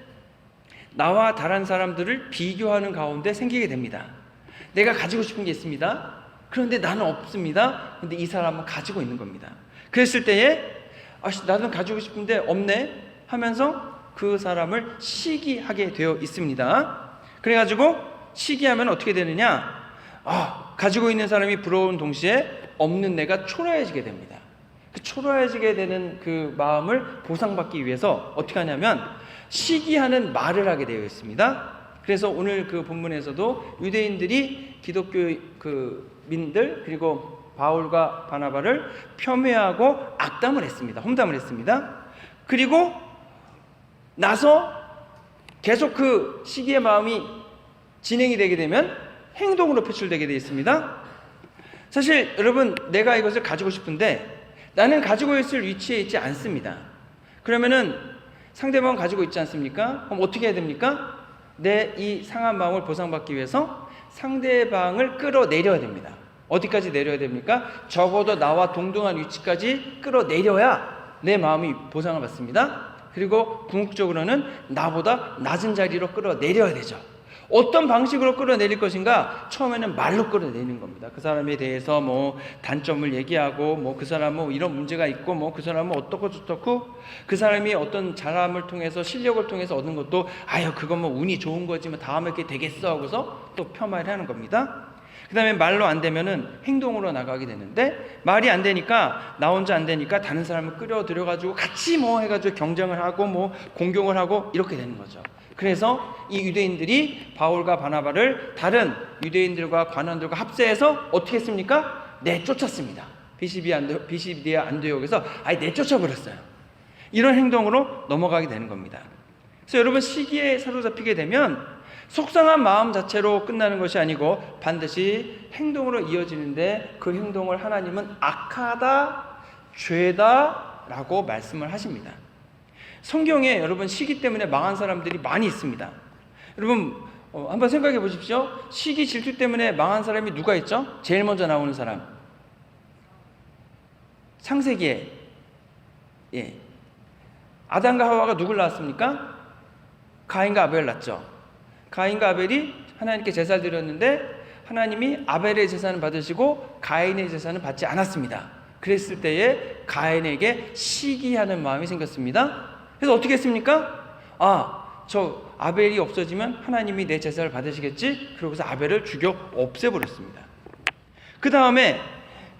나와 다른 사람들을 비교하는 가운데 생기게 됩니다. 내가 가지고 싶은 게 있습니다. 그런데 나는 없습니다. 그런데 이 사람은 가지고 있는 겁니다. 그랬을 때에 나는 가지고 싶은데 없네 하면서 그 사람을 시기하게 되어 있습니다. 그래가지고 시기하면 어떻게 되느냐? 가지고 있는 사람이 부러운 동시에 없는 내가 초라해지게 됩니다. 그 초라해지게 되는 그 마음을 보상받기 위해서 어떻게 하냐면 시기하는 말을 하게 되어 있습니다. 그래서 오늘 그 본문에서도 유대인들이 기독교 민들 그리고 바울과 바나바를 폄훼하고 악담을 했습니다. 험담을 했습니다. 그리고 나서 계속 그 시기의 마음이 진행이 되게 되면 행동으로 표출되게 되어 있습니다. 사실 여러분 내가 이것을 가지고 싶은데 나는 가지고 있을 위치에 있지 않습니다. 그러면은 상대방은 가지고 있지 않습니까? 그럼 어떻게 해야 됩니까? 내 이 상한 마음을 보상받기 위해서 상대방을 끌어내려야 됩니다. 어디까지 내려야 됩니까? 적어도 나와 동등한 위치까지 끌어내려야 내 마음이 보상을 받습니다. 그리고 궁극적으로는 나보다 낮은 자리로 끌어내려야 되죠. 어떤 방식으로 끌어내릴 것인가? 처음에는 말로 끌어내리는 겁니다. 그 사람에 대해서 뭐 단점을 얘기하고 뭐 그 사람은 뭐 이런 문제가 있고 뭐 그 사람은 어떻고 저떻고, 그 사람이 어떤 잘함을 통해서 실력을 통해서 얻은 것도 아유 그건 뭐 운이 좋은 거지 뭐 다음에 그게 되겠어 하고서 또 폄하를 하는 겁니다. 그 다음에 말로 안 되면은 행동으로 나가게 되는데, 말이 안 되니까 나 혼자 안 되니까 다른 사람을 끌어들여가지고 같이 뭐 해가지고 경쟁을 하고 뭐 공경을 하고 이렇게 되는 거죠. 그래서 이 유대인들이 바울과 바나바를 다른 유대인들과 관원들과 합세해서 어떻게 했습니까? 내쫓았습니다. 비시디아 안디옥에서 아예 내쫓아버렸어요. 이런 행동으로 넘어가게 되는 겁니다. 그래서 여러분, 시기에 사로잡히게 되면 속상한 마음 자체로 끝나는 것이 아니고 반드시 행동으로 이어지는데, 그 행동을 하나님은 악하다, 죄다 라고 말씀을 하십니다. 성경에 여러분 시기 때문에 망한 사람들이 많이 있습니다. 여러분 한번 생각해 보십시오. 시기 질투 때문에 망한 사람이 누가 있죠? 제일 먼저 나오는 사람, 창세기에 아담과 하와가 누굴 낳았습니까? 가인과 아벨을 낳았죠. 가인과 아벨이 하나님께 제사를 드렸는데 하나님이 아벨의 제사는 받으시고 가인의 제사는 받지 않았습니다. 그랬을 때에 가인에게 시기하는 마음이 생겼습니다. 그래서 어떻게 했습니까? 저 아벨이 없어지면 하나님이 내 제사를 받으시겠지? 그러고서 아벨을 죽여 없애버렸습니다. 그 다음에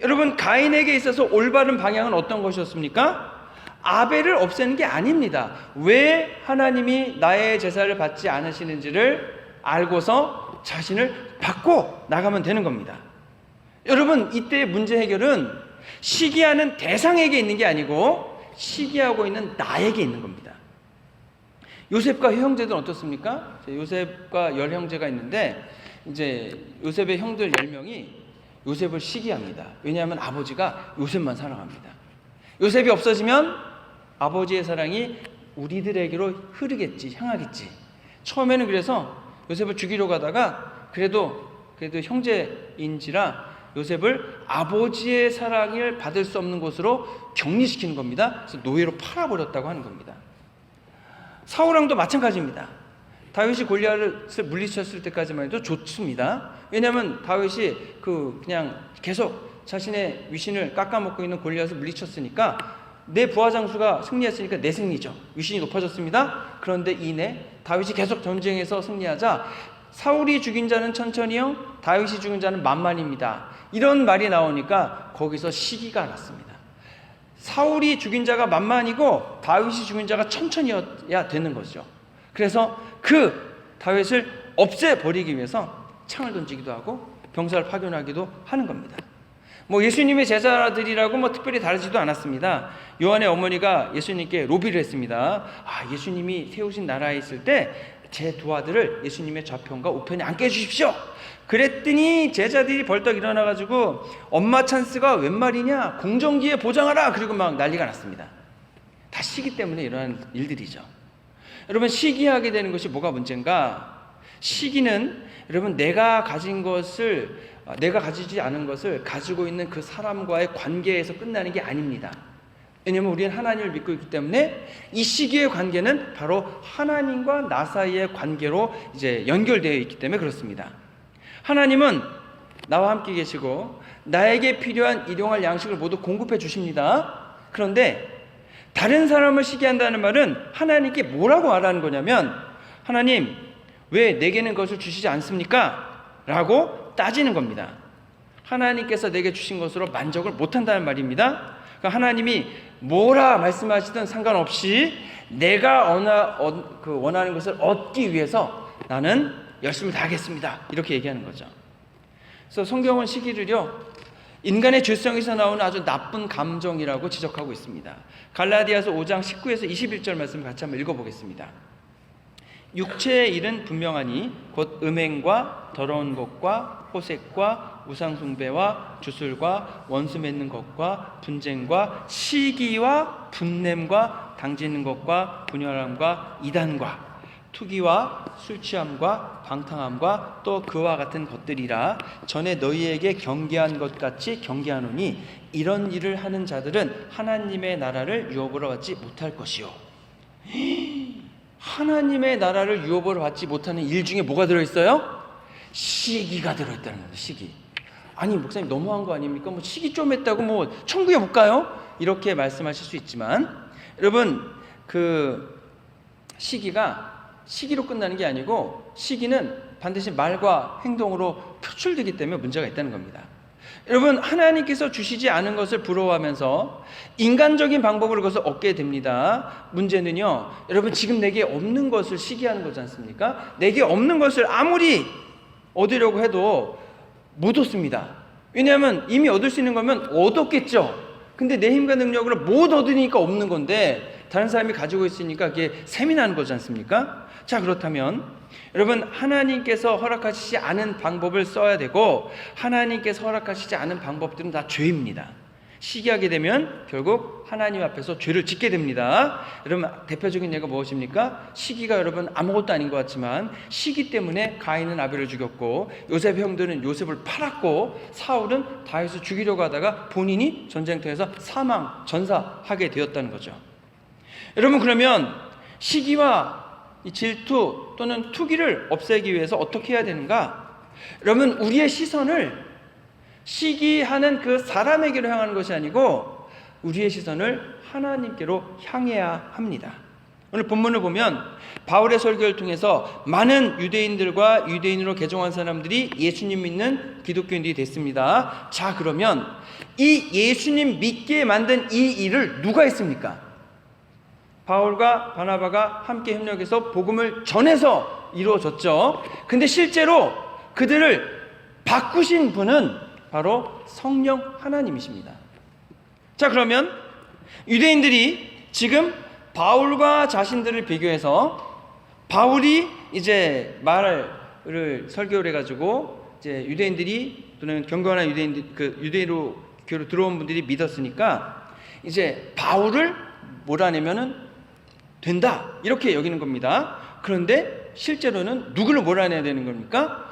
여러분, 가인에게 있어서 올바른 방향은 어떤 것이었습니까? 아벨을 없애는 게 아닙니다. 왜 하나님이 나의 제사를 받지 않으시는지를 알고서 자신을 바꿔 나가면 되는 겁니다. 여러분, 이때의 문제 해결은 시기하는 대상에게 있는 게 아니고 시기하고 있는 나에게 있는 겁니다. 요셉과 형제들은 어떻습니까? 요셉과 10형제가 있는데 이제 요셉의 형들 10명이 요셉을 시기합니다. 왜냐하면 아버지가 요셉만 사랑합니다. 요셉이 없어지면 아버지의 사랑이 우리들에게로 흐르겠지, 향하겠지. 처음에는 그래서 요셉을 죽이려고 하다가 그래도 형제인지라 요셉을 아버지의 사랑을 받을 수 없는 곳으로 격리시키는 겁니다. 그래서 노예로 팔아버렸다고 하는 겁니다. 사울왕도 마찬가지입니다. 다윗이 골리앗을 물리쳤을 때까지만 해도 좋습니다. 왜냐하면 다윗이 그냥 계속 자신의 위신을 깎아먹고 있는 골리앗을 물리쳤으니까 내 부하 장수가 승리했으니까 내 승리죠. 위신이 높아졌습니다. 그런데 이내 다윗이 계속 전쟁에서 승리하자 사울이 죽인 자는 천천히요, 다윗이 죽인 자는 만만입니다. 이런 말이 나오니까 거기서 시기가 났습니다. 사울이 죽인 자가 만만이고 다윗이 죽인 자가 천천히여야 되는 거죠. 그래서 그 다윗을 없애버리기 위해서 창을 던지기도 하고 병사를 파견하기도 하는 겁니다. 예수님의 제자들이라고 특별히 다르지도 않았습니다. 요한의 어머니가 예수님께 로비를 했습니다. 예수님이 세우신 나라에 있을 때 제 두 아들을 예수님의 좌편과 우편에 앉게 해주십시오. 그랬더니 제자들이 벌떡 일어나가지고 엄마 찬스가 웬 말이냐, 공정기에 보장하라, 그리고 막 난리가 났습니다. 다 시기 때문에 일어난 일들이죠. 여러분, 시기하게 되는 것이 뭐가 문제인가? 시기는 여러분, 내가 가지지 않은 것을 가지고 있는 그 사람과의 관계에서 끝나는 게 아닙니다. 왜냐하면 우리는 하나님을 믿고 있기 때문에 이 시기의 관계는 바로 하나님과 나 사이의 관계로 이제 연결되어 있기 때문에 그렇습니다. 하나님은 나와 함께 계시고 나에게 필요한 일용할 양식을 모두 공급해 주십니다. 그런데 다른 사람을 시기한다는 말은 하나님께 뭐라고 말하는 거냐면, 하나님 왜 내게는 그것을 주시지 않습니까? 라고 따지는 겁니다. 하나님께서 내게 주신 것으로 만족을 못한다는 말입니다. 그러니까 하나님이 뭐라 말씀하시든 상관없이 내가 원하는 것을 얻기 위해서 나는 열심히 다하겠습니다, 이렇게 얘기하는 거죠. 그래서 성경은 시기를요, 인간의 죄성에서 나오는 아주 나쁜 감정이라고 지적하고 있습니다. 갈라디아서 5장 19에서 21절 말씀을 같이 한번 읽어보겠습니다. 육체의 일은 분명하니 곧 음행과 더러운 것과 호색과 우상숭배와 주술과 원수 맺는 것과 분쟁과 시기와 분냄과 당지는 것과 분열함과 이단과 투기와 술 취함과 방탕함과 또 그와 같은 것들이라 전에 너희에게 경계한 것 같이 경계하노니 이런 일을 하는 자들은 하나님의 나라를 유업으로 받지 못할 것이요. 하나님의 나라를 유업으로 받지 못하는 일 중에 뭐가 들어있어요? 시기가 들어있다는 거예요. 시기. 아니 목사님 너무한 거 아닙니까? 뭐 시기 좀 했다고 뭐 천국에 못 가요? 이렇게 말씀하실 수 있지만 여러분 그 시기로 끝나는 게 아니고 시기는 반드시 말과 행동으로 표출되기 때문에 문제가 있다는 겁니다. 여러분 하나님께서 주시지 않은 것을 부러워하면서 인간적인 방법으로 그것을 얻게 됩니다. 문제는요, 여러분 지금 내게 없는 것을 시기하는 거지 않습니까? 내게 없는 것을 아무리 얻으려고 해도 못 얻습니다. 왜냐하면 이미 얻을 수 있는 거면 얻었겠죠. 근데 내 힘과 능력으로 못 얻으니까 없는 건데 다른 사람이 가지고 있으니까 그게 셈이 나는 거지 않습니까? 자, 그렇다면 여러분 하나님께서 허락하시지 않은 방법을 써야 되고 하나님께서 허락하시지 않은 방법들은 다 죄입니다. 시기하게 되면 결국 하나님 앞에서 죄를 짓게 됩니다. 여러분 대표적인 예가 무엇입니까? 시기가 여러분 아무것도 아닌 것 같지만 시기 때문에 가인은 아벨을 죽였고 요셉 형들은 요셉을 팔았고 사울은 다윗을 죽이려고 하다가 본인이 전쟁터에서 전사하게 되었다는 거죠. 여러분 그러면 시기와 이 질투 또는 투기를 없애기 위해서 어떻게 해야 되는가? 여러분 우리의 시선을 시기하는 그 사람에게로 향하는 것이 아니고 우리의 시선을 하나님께로 향해야 합니다. 오늘 본문을 보면 바울의 설교를 통해서 많은 유대인들과 유대인으로 개종한 사람들이 예수님 믿는 기독교인들이 됐습니다. 자, 그러면 이 예수님 믿게 만든 이 일을 누가 했습니까? 바울과 바나바가 함께 협력해서 복음을 전해서 이루어졌죠. 근데 실제로 그들을 바꾸신 분은 바로 성령 하나님이십니다. 자, 그러면 유대인들이 지금 바울과 자신들을 비교해서 바울이 이제 말을 설교를 해가지고 이제 유대인들이 또는 경건한 유대인들 유대인으로 교로 들어온 분들이 믿었으니까 이제 바울을 몰아내면은 된다 이렇게 여기는 겁니다. 그런데 실제로는 누구를 몰아내야 되는 겁니까?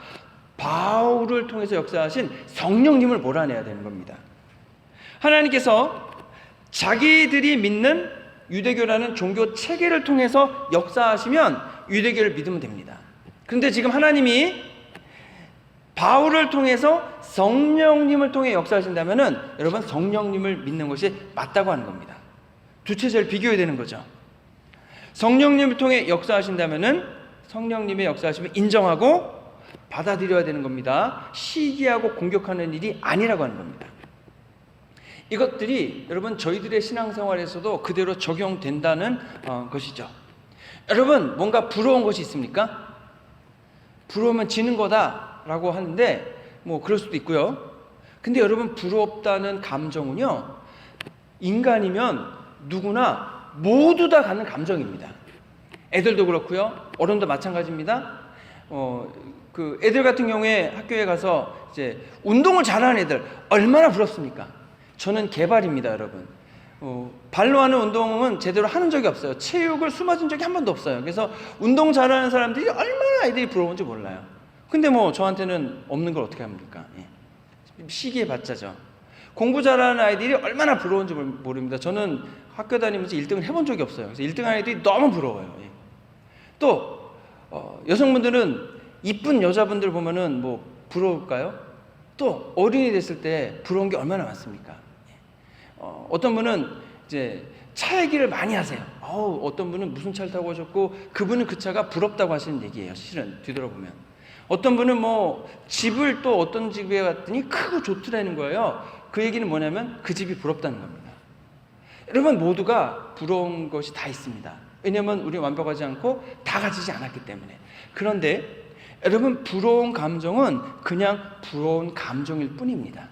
바울을 통해서 역사하신 성령님을 몰아내야 되는 겁니다. 하나님께서 자기들이 믿는 유대교라는 종교 체계를 통해서 역사하시면 유대교를 믿으면 됩니다. 그런데 지금 하나님이 바울을 통해서 성령님을 통해 역사하신다면은 여러분 성령님을 믿는 것이 맞다고 하는 겁니다. 두 체제를 비교해야 되는 거죠. 성령님을 통해 역사하신다면은 성령님의 역사하심을 인정하고 받아들여야 되는 겁니다. 시기하고 공격하는 일이 아니라고 하는 겁니다. 이것들이 여러분 저희들의 신앙생활에서도 그대로 적용된다는 것이죠. 여러분 뭔가 부러운 것이 있습니까? 부러우면 지는 거다라고 하는데 뭐 그럴 수도 있고요. 근데 여러분 부럽다는 감정은요, 인간이면 누구나 모두 다 갖는 감정입니다. 애들도 그렇고요, 어른도 마찬가지입니다. 그 애들 같은 경우에 학교에 가서 이제 운동을 잘하는 애들 얼마나 부럽습니까? 저는 개발입니다, 여러분. 발로 하는 운동은 제대로 하는 적이 없어요. 체육을 숨어진 적이 한 번도 없어요. 그래서 운동 잘하는 사람들이 얼마나 아이들이 부러운지 몰라요. 근데 뭐 저한테는 없는 걸 어떻게 합니까? 예. 시기에 받자죠. 공부 잘하는 아이들이 얼마나 부러운지 모릅니다. 저는 학교 다니면서 1등을 해본 적이 없어요. 그래서 1등하는 아이들이 너무 부러워요. 예. 또 여성분들은 이쁜 여자분들 보면은 뭐 부러울까요? 또 어른이 됐을 때 부러운 게 얼마나 많습니까? 어떤 분은 이제 차 얘기를 많이 하세요. 어떤 분은 무슨 차를 타고 오셨고 그분은 그 차가 부럽다고 하시는 얘기예요. 실은 뒤돌아보면 어떤 분은 뭐 집을 또 어떤 집에 갔더니 크고 좋더라는 거예요. 그 얘기는 뭐냐면 그 집이 부럽다는 겁니다. 여러분 모두가 부러운 것이 다 있습니다. 왜냐하면 우리 완벽하지 않고 다 가지지 않았기 때문에. 그런데 여러분 부러운 감정은 그냥 부러운 감정일 뿐입니다.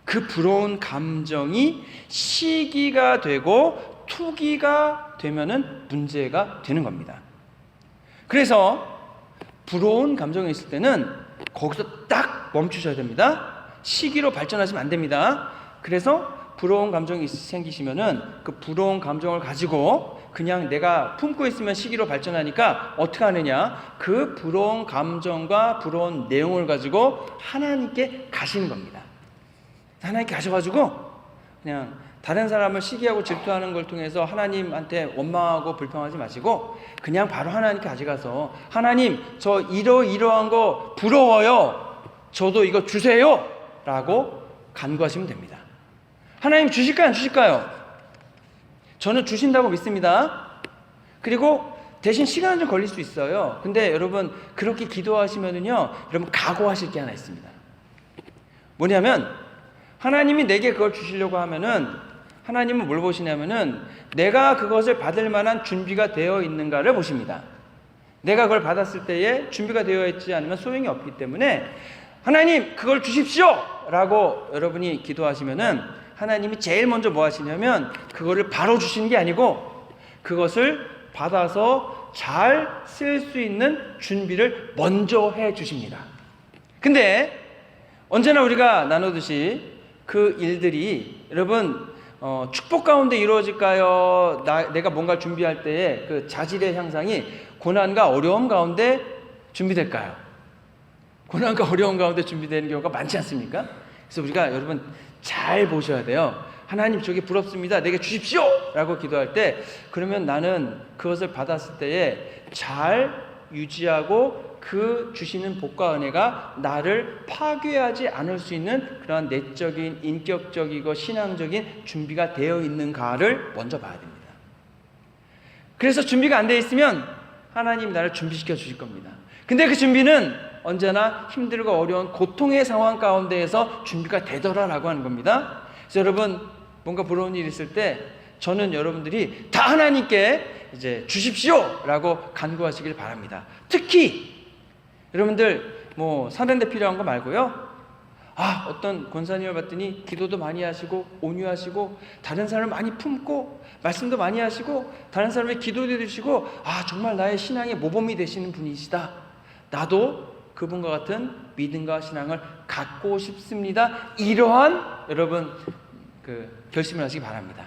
그 부러운 감정이 시기가 되고 투기가 되면은 문제가 되는 겁니다. 그래서 부러운 감정이 있을 때는 거기서 딱 멈추셔야 됩니다. 시기로 발전하시면 안 됩니다. 그래서 부러운 감정이 생기시면은 그 부러운 감정을 가지고 그냥 내가 품고 있으면 시기로 발전하니까 어떻게 하느냐, 그 부러운 감정과 부러운 내용을 가지고 하나님께 가시는 겁니다. 하나님께 가셔가지고 그냥 다른 사람을 시기하고 질투하는 걸 통해서 하나님한테 원망하고 불평하지 마시고 그냥 바로 하나님께 가져가서 하나님, 저 이러이러한 거 부러워요, 저도 이거 주세요 라고 간구하시면 됩니다. 하나님 주실까요, 안 주실까요? 저는 주신다고 믿습니다. 그리고 대신 시간은 좀 걸릴 수 있어요. 근데 여러분 그렇게 기도하시면은요, 여러분 각오하실 게 하나 있습니다. 뭐냐면 하나님이 내게 그걸 주시려고 하면은 하나님은 뭘 보시냐면은 내가 그것을 받을 만한 준비가 되어 있는가를 보십니다. 내가 그걸 받았을 때에 준비가 되어 있지 않으면 소용이 없기 때문에 하나님 그걸 주십시오 라고 여러분이 기도하시면은 하나님이 제일 먼저 뭐 하시냐면 그거를 바로 주시는 게 아니고 그것을 받아서 잘 쓸 수 있는 준비를 먼저 해 주십니다. 근데 언제나 우리가 나누듯이 그 일들이 여러분 축복 가운데 이루어질까요? 내가 뭔가 준비할 때에 그 자질의 향상이 고난과 어려움 가운데 준비될까요? 고난과 어려움 가운데 준비되는 경우가 많지 않습니까? 그래서 우리가 여러분 잘 보셔야 돼요. 하나님 저게 부럽습니다, 내게 주십시오 라고 기도할 때 그러면 나는 그것을 받았을 때에 잘 유지하고 그 주시는 복과 은혜가 나를 파괴하지 않을 수 있는 그런 내적인 인격적이고 신앙적인 준비가 되어 있는가를 먼저 봐야 됩니다. 그래서 준비가 안 되어 있으면 하나님 나를 준비시켜 주실 겁니다. 근데 그 준비는 언제나 힘들고 어려운 고통의 상황 가운데에서 준비가 되더라라고 하는 겁니다. 그래서 여러분 뭔가 부러운 일이 있을 때 저는 여러분들이 다 하나님께 이제 주십시오 라고 간구하시길 바랍니다. 특히 여러분들 뭐 사는데 필요한 거 말고요, 어떤 권사님을 봤더니 기도도 많이 하시고 온유하시고 다른 사람을 많이 품고 말씀도 많이 하시고 다른 사람의 기도도 해주시고 정말 나의 신앙의 모범이 되시는 분이시다, 나도 그분과 같은 믿음과 신앙을 갖고 싶습니다, 이러한 여러분 그 결심을 하시기 바랍니다.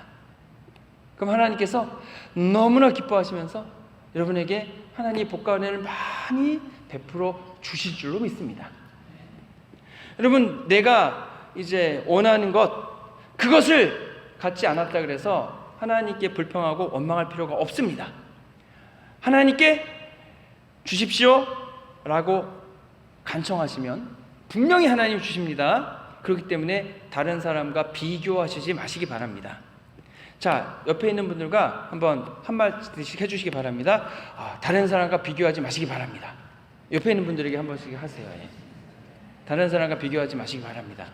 그럼 하나님께서 너무나 기뻐하시면서 여러분에게 하나님의 복과 은혜를 많이 베풀어 주실 줄로 믿습니다. 여러분 내가 이제 원하는 것 그것을 갖지 않았다 그래서 하나님께 불평하고 원망할 필요가 없습니다. 하나님께 주십시오 라고 간청하시면 분명히 하나님 주십니다. 그렇기 때문에 다른 사람과 비교하시지 마시기 바랍니다. 자, 옆에 있는 분들과 한 말씩 해주시기 바랍니다. 다른 사람과 비교하지 마시기 바랍니다. 옆에 있는 분들에게 한 번씩 하세요. 다른 사람과 비교하지 마시기 바랍니다.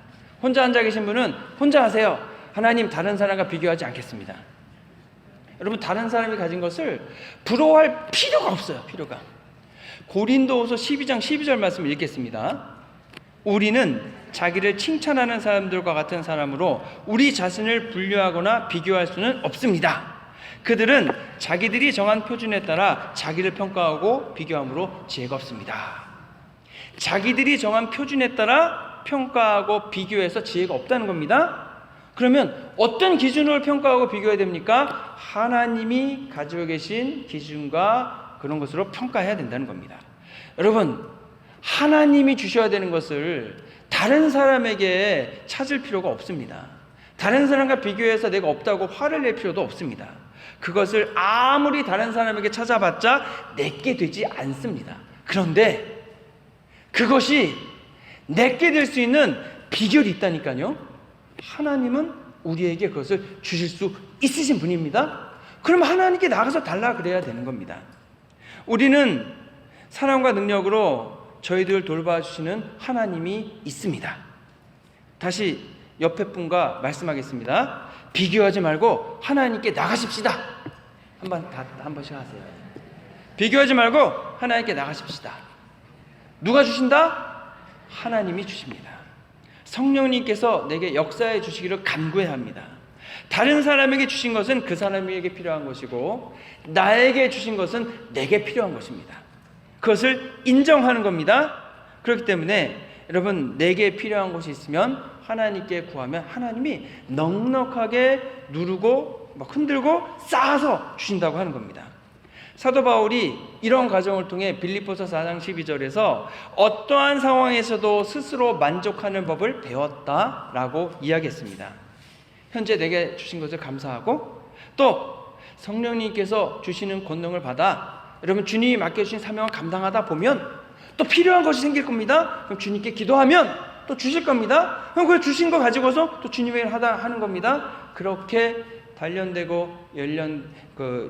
혼자 앉아 계신 분은 혼자 하세요. 하나님 다른 사람과 비교하지 않겠습니다. 여러분 다른 사람이 가진 것을 부러워할 필요가 없어요. 필요가. 고린도후서 12장 12절 말씀을 읽겠습니다. 우리는 자기를 칭찬하는 사람들과 같은 사람으로 우리 자신을 분류하거나 비교할 수는 없습니다. 그들은 자기들이 정한 표준에 따라 자기를 평가하고 비교함으로 지혜가 없습니다. 자기들이 정한 표준에 따라 평가하고 비교해서 지혜가 없다는 겁니다. 그러면 어떤 기준으로 평가하고 비교해야 됩니까? 하나님이 가지고 계신 기준과 그런 것으로 평가해야 된다는 겁니다. 여러분 하나님이 주셔야 되는 것을 다른 사람에게 찾을 필요가 없습니다. 다른 사람과 비교해서 내가 없다고 화를 낼 필요도 없습니다. 그것을 아무리 다른 사람에게 찾아봤자 내게 되지 않습니다. 그런데 그것이 내게 될 수 있는 비결이 있다니까요. 하나님은 우리에게 그것을 주실 수 있으신 분입니다. 그럼 하나님께 나가서 달라 그래야 되는 겁니다. 우리는 사랑과 능력으로 저희들을 돌봐주시는 하나님이 있습니다. 다시 옆에 분과 말씀하겠습니다. 비교하지 말고 하나님께 나가십시다. 한 번씩 하세요. 비교하지 말고 하나님께 나가십시다. 누가 주신다? 하나님이 주십니다. 성령님께서 내게 역사해 주시기를 간구해야 합니다. 다른 사람에게 주신 것은 그 사람에게 필요한 것이고 나에게 주신 것은 내게 필요한 것입니다. 그것을 인정하는 겁니다. 그렇기 때문에 여러분 내게 필요한 것이 있으면 하나님께 구하면 하나님이 넉넉하게 누르고 막 흔들고 쌓아서 주신다고 하는 겁니다. 사도 바울이 이런 과정을 통해 빌립보서 4장 12절에서 어떠한 상황에서도 스스로 만족하는 법을 배웠다라고 이야기했습니다. 현재 내게 주신 것을 감사하고 또 성령님께서 주시는 권능을 받아 여러분 주님이 맡겨주신 사명을 감당하다 보면 또 필요한 것이 생길 겁니다. 그럼 주님께 기도하면 또 주실 겁니다. 그럼 그 주신 거 가지고서 또 주님의 일을 하는 겁니다. 그렇게 단련되고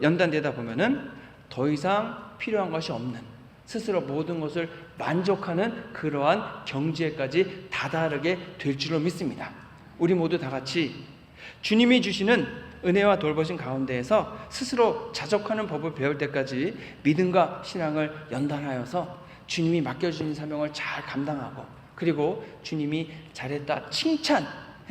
연단되다 보면은 더 이상 필요한 것이 없는, 스스로 모든 것을 만족하는 그러한 경지에까지 다다르게 될 줄로 믿습니다. 우리 모두 다 같이 주님이 주시는 은혜와 돌보신 가운데에서 스스로 자족하는 법을 배울 때까지 믿음과 신앙을 연단하여서 주님이 맡겨주신 사명을 잘 감당하고, 그리고 주님이 잘했다 칭찬해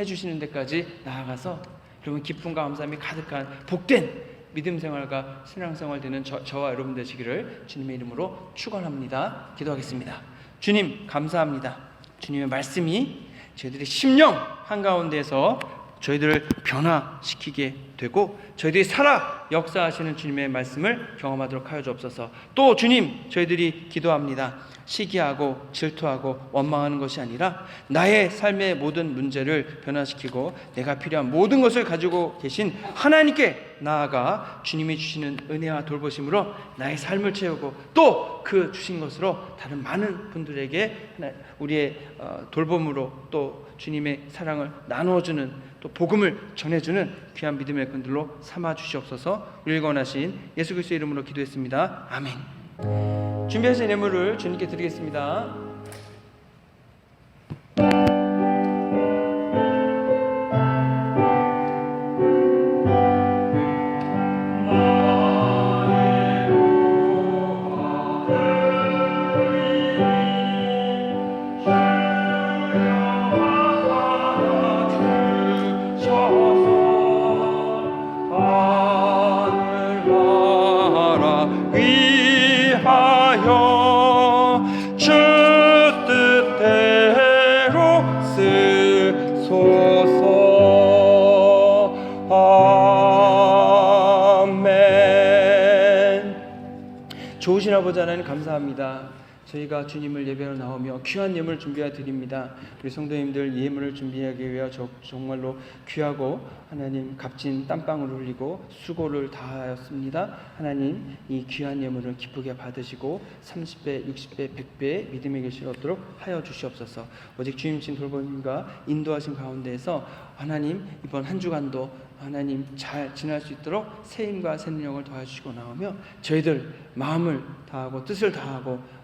주시는 데까지 나아가서 여러분 기쁨과 감사함이 가득한 복된 믿음 생활과 신앙 생활 되는 저와 여러분 되시기를 주님의 이름으로 축원합니다. 기도하겠습니다. 주님 감사합니다. 주님의 말씀이 저희들의 심령 한가운데에서 저희들을 변화시키게 되고 저희들이 살아 역사하시는 주님의 말씀을 경험하도록 하여 주옵소서. 또 주님, 저희들이 기도합니다. 시기하고 질투하고 원망하는 것이 아니라 나의 삶의 모든 문제를 변화시키고 내가 필요한 모든 것을 가지고 계신 하나님께 나아가 주님이 주시는 은혜와 돌보심으로 나의 삶을 채우고 또 그 주신 것으로 다른 많은 분들에게 우리의 돌봄으로 또 주님의 사랑을 나누어주는, 또 복음을 전해주는 귀한 믿음의 끈들로 삼아 주시옵소서. 우리를 원하신 예수 그리스도의 이름으로 기도했습니다. 아멘. 준비하신 예물을 주님께 드리겠습니다. 좋으신 아버지 하나님 감사합니다. 저희가 주님을 예배로 나오며 귀한 예물을 준비해 드립니다. 우리 성도님들 예물을 준비하기 위해 정말로 귀하고 하나님 값진 땀방울을 흘리고 수고를 다하였습니다. 하나님 이 귀한 예물을 기쁘게 받으시고 30배, 60배, 100배의 믿음의 결실을 얻도록 하여 주시옵소서. 오직 주님 신 돌보님과 인도하신 가운데에서 하나님 이번 한 주간도 하나님 잘 지날 수 있도록 새 힘과 새 능력을 더해주시고 나오며 저희들 마음을 다하고 뜻을 다하고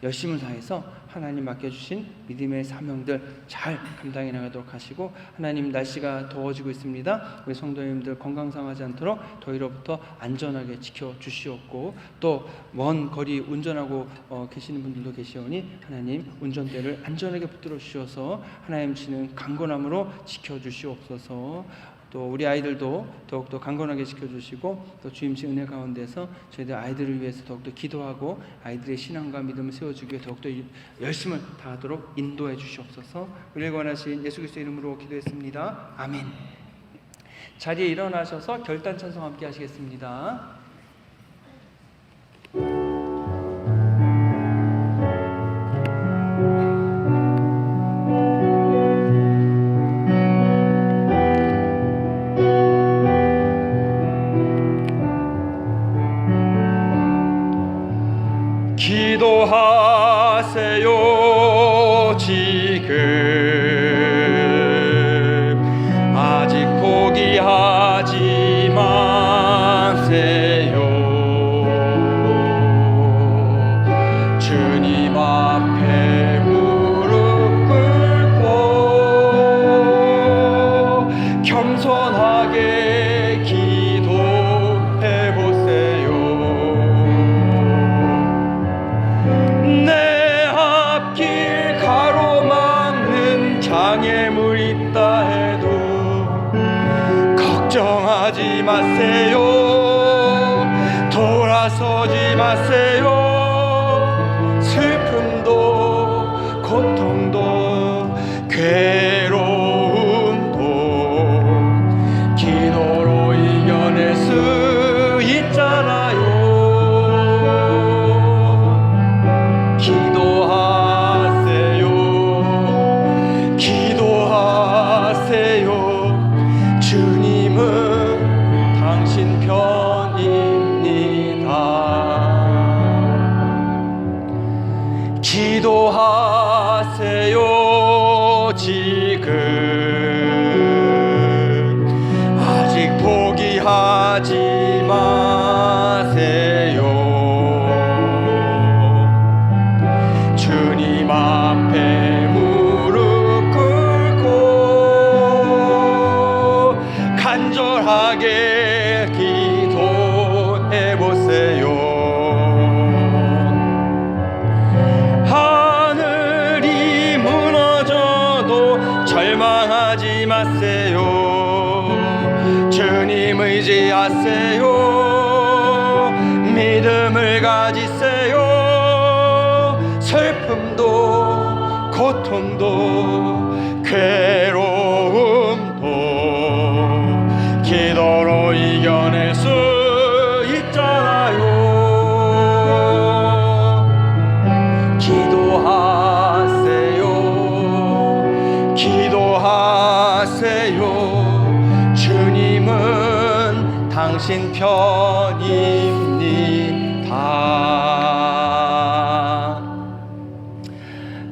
열심을 다해서 하나님 맡겨주신 믿음의 사명들 잘 감당해 나가도록 하시고, 하나님 날씨가 더워지고 있습니다. 우리 성도님들 건강 상하지 않도록 더위로부터 안전하게 지켜주시옵고, 또 먼 거리 운전하고 계시는 분들도 계시오니 하나님 운전대를 안전하게 붙들어 주셔서 하나님 주시는 강건함으로 지켜주시옵소서. 또 우리 아이들도 더욱더 강건하게 지켜주시고, 또 주임신 은혜 가운데서 저희들 아이들을 위해서 더욱더 기도하고 아이들의 신앙과 믿음을 세워주기 위해 더욱더 열심을 다하도록 인도해 주시옵소서. 우리를 원하신 예수 그리스도의 이름으로 기도했습니다. 아멘. 자리에 일어나셔서 결단 찬송 함께 하시겠습니다. 기도하세요. 지금 아직 포기하지 마세요. 주님 앞에 무릎 꿇고 겸손하게 기도해 보세요. 내 앞길 가로막는 장애물 있다 해도 걱정하지 마세요. 돌아서지 마세요. 슬픔도 고통도 괴로움 절망하지 마세요. 주님 앞에 무릎 꿇고 간절하게 기도해 보세요. 하늘이 무너져도 절망하지 마세요. 주님 의지하세요. 믿음을 가지세요. 슬픔도 고통도 괴로움도 기도로 이겨낼 수 있잖아요. 기도하세요. 기도하세요. 주님은 당신 편입니다.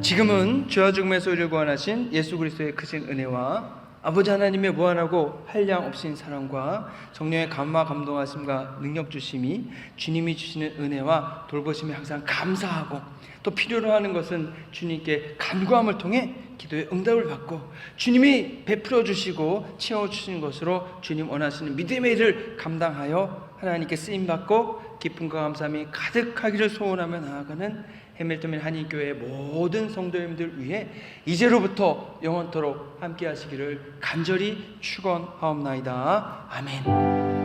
지금은 죄와 죽음에서 우리를 구원하신 예수 그리스도의 크신 은혜와 아버지 하나님의 무한하고 한량 없인 사랑과 성령의 감화 감동하심과 능력 주심이 주님이 주시는 은혜와 돌보심에 항상 감사하고 또 필요로 하는 것은 주님께 간구함을 통해 기도의 응답을 받고 주님이 베풀어 주시고 채워 주시는 것으로 주님 원하시는 믿음의 일을 감당하여 하나님께 쓰임 받고 기쁨과 감사함이 가득하기를 소원하며 나아가는 해밀턴 한인교회의 모든 성도님들 위해 이제로부터 영원토록 함께 하시기를 간절히 축원하옵나이다. 아멘.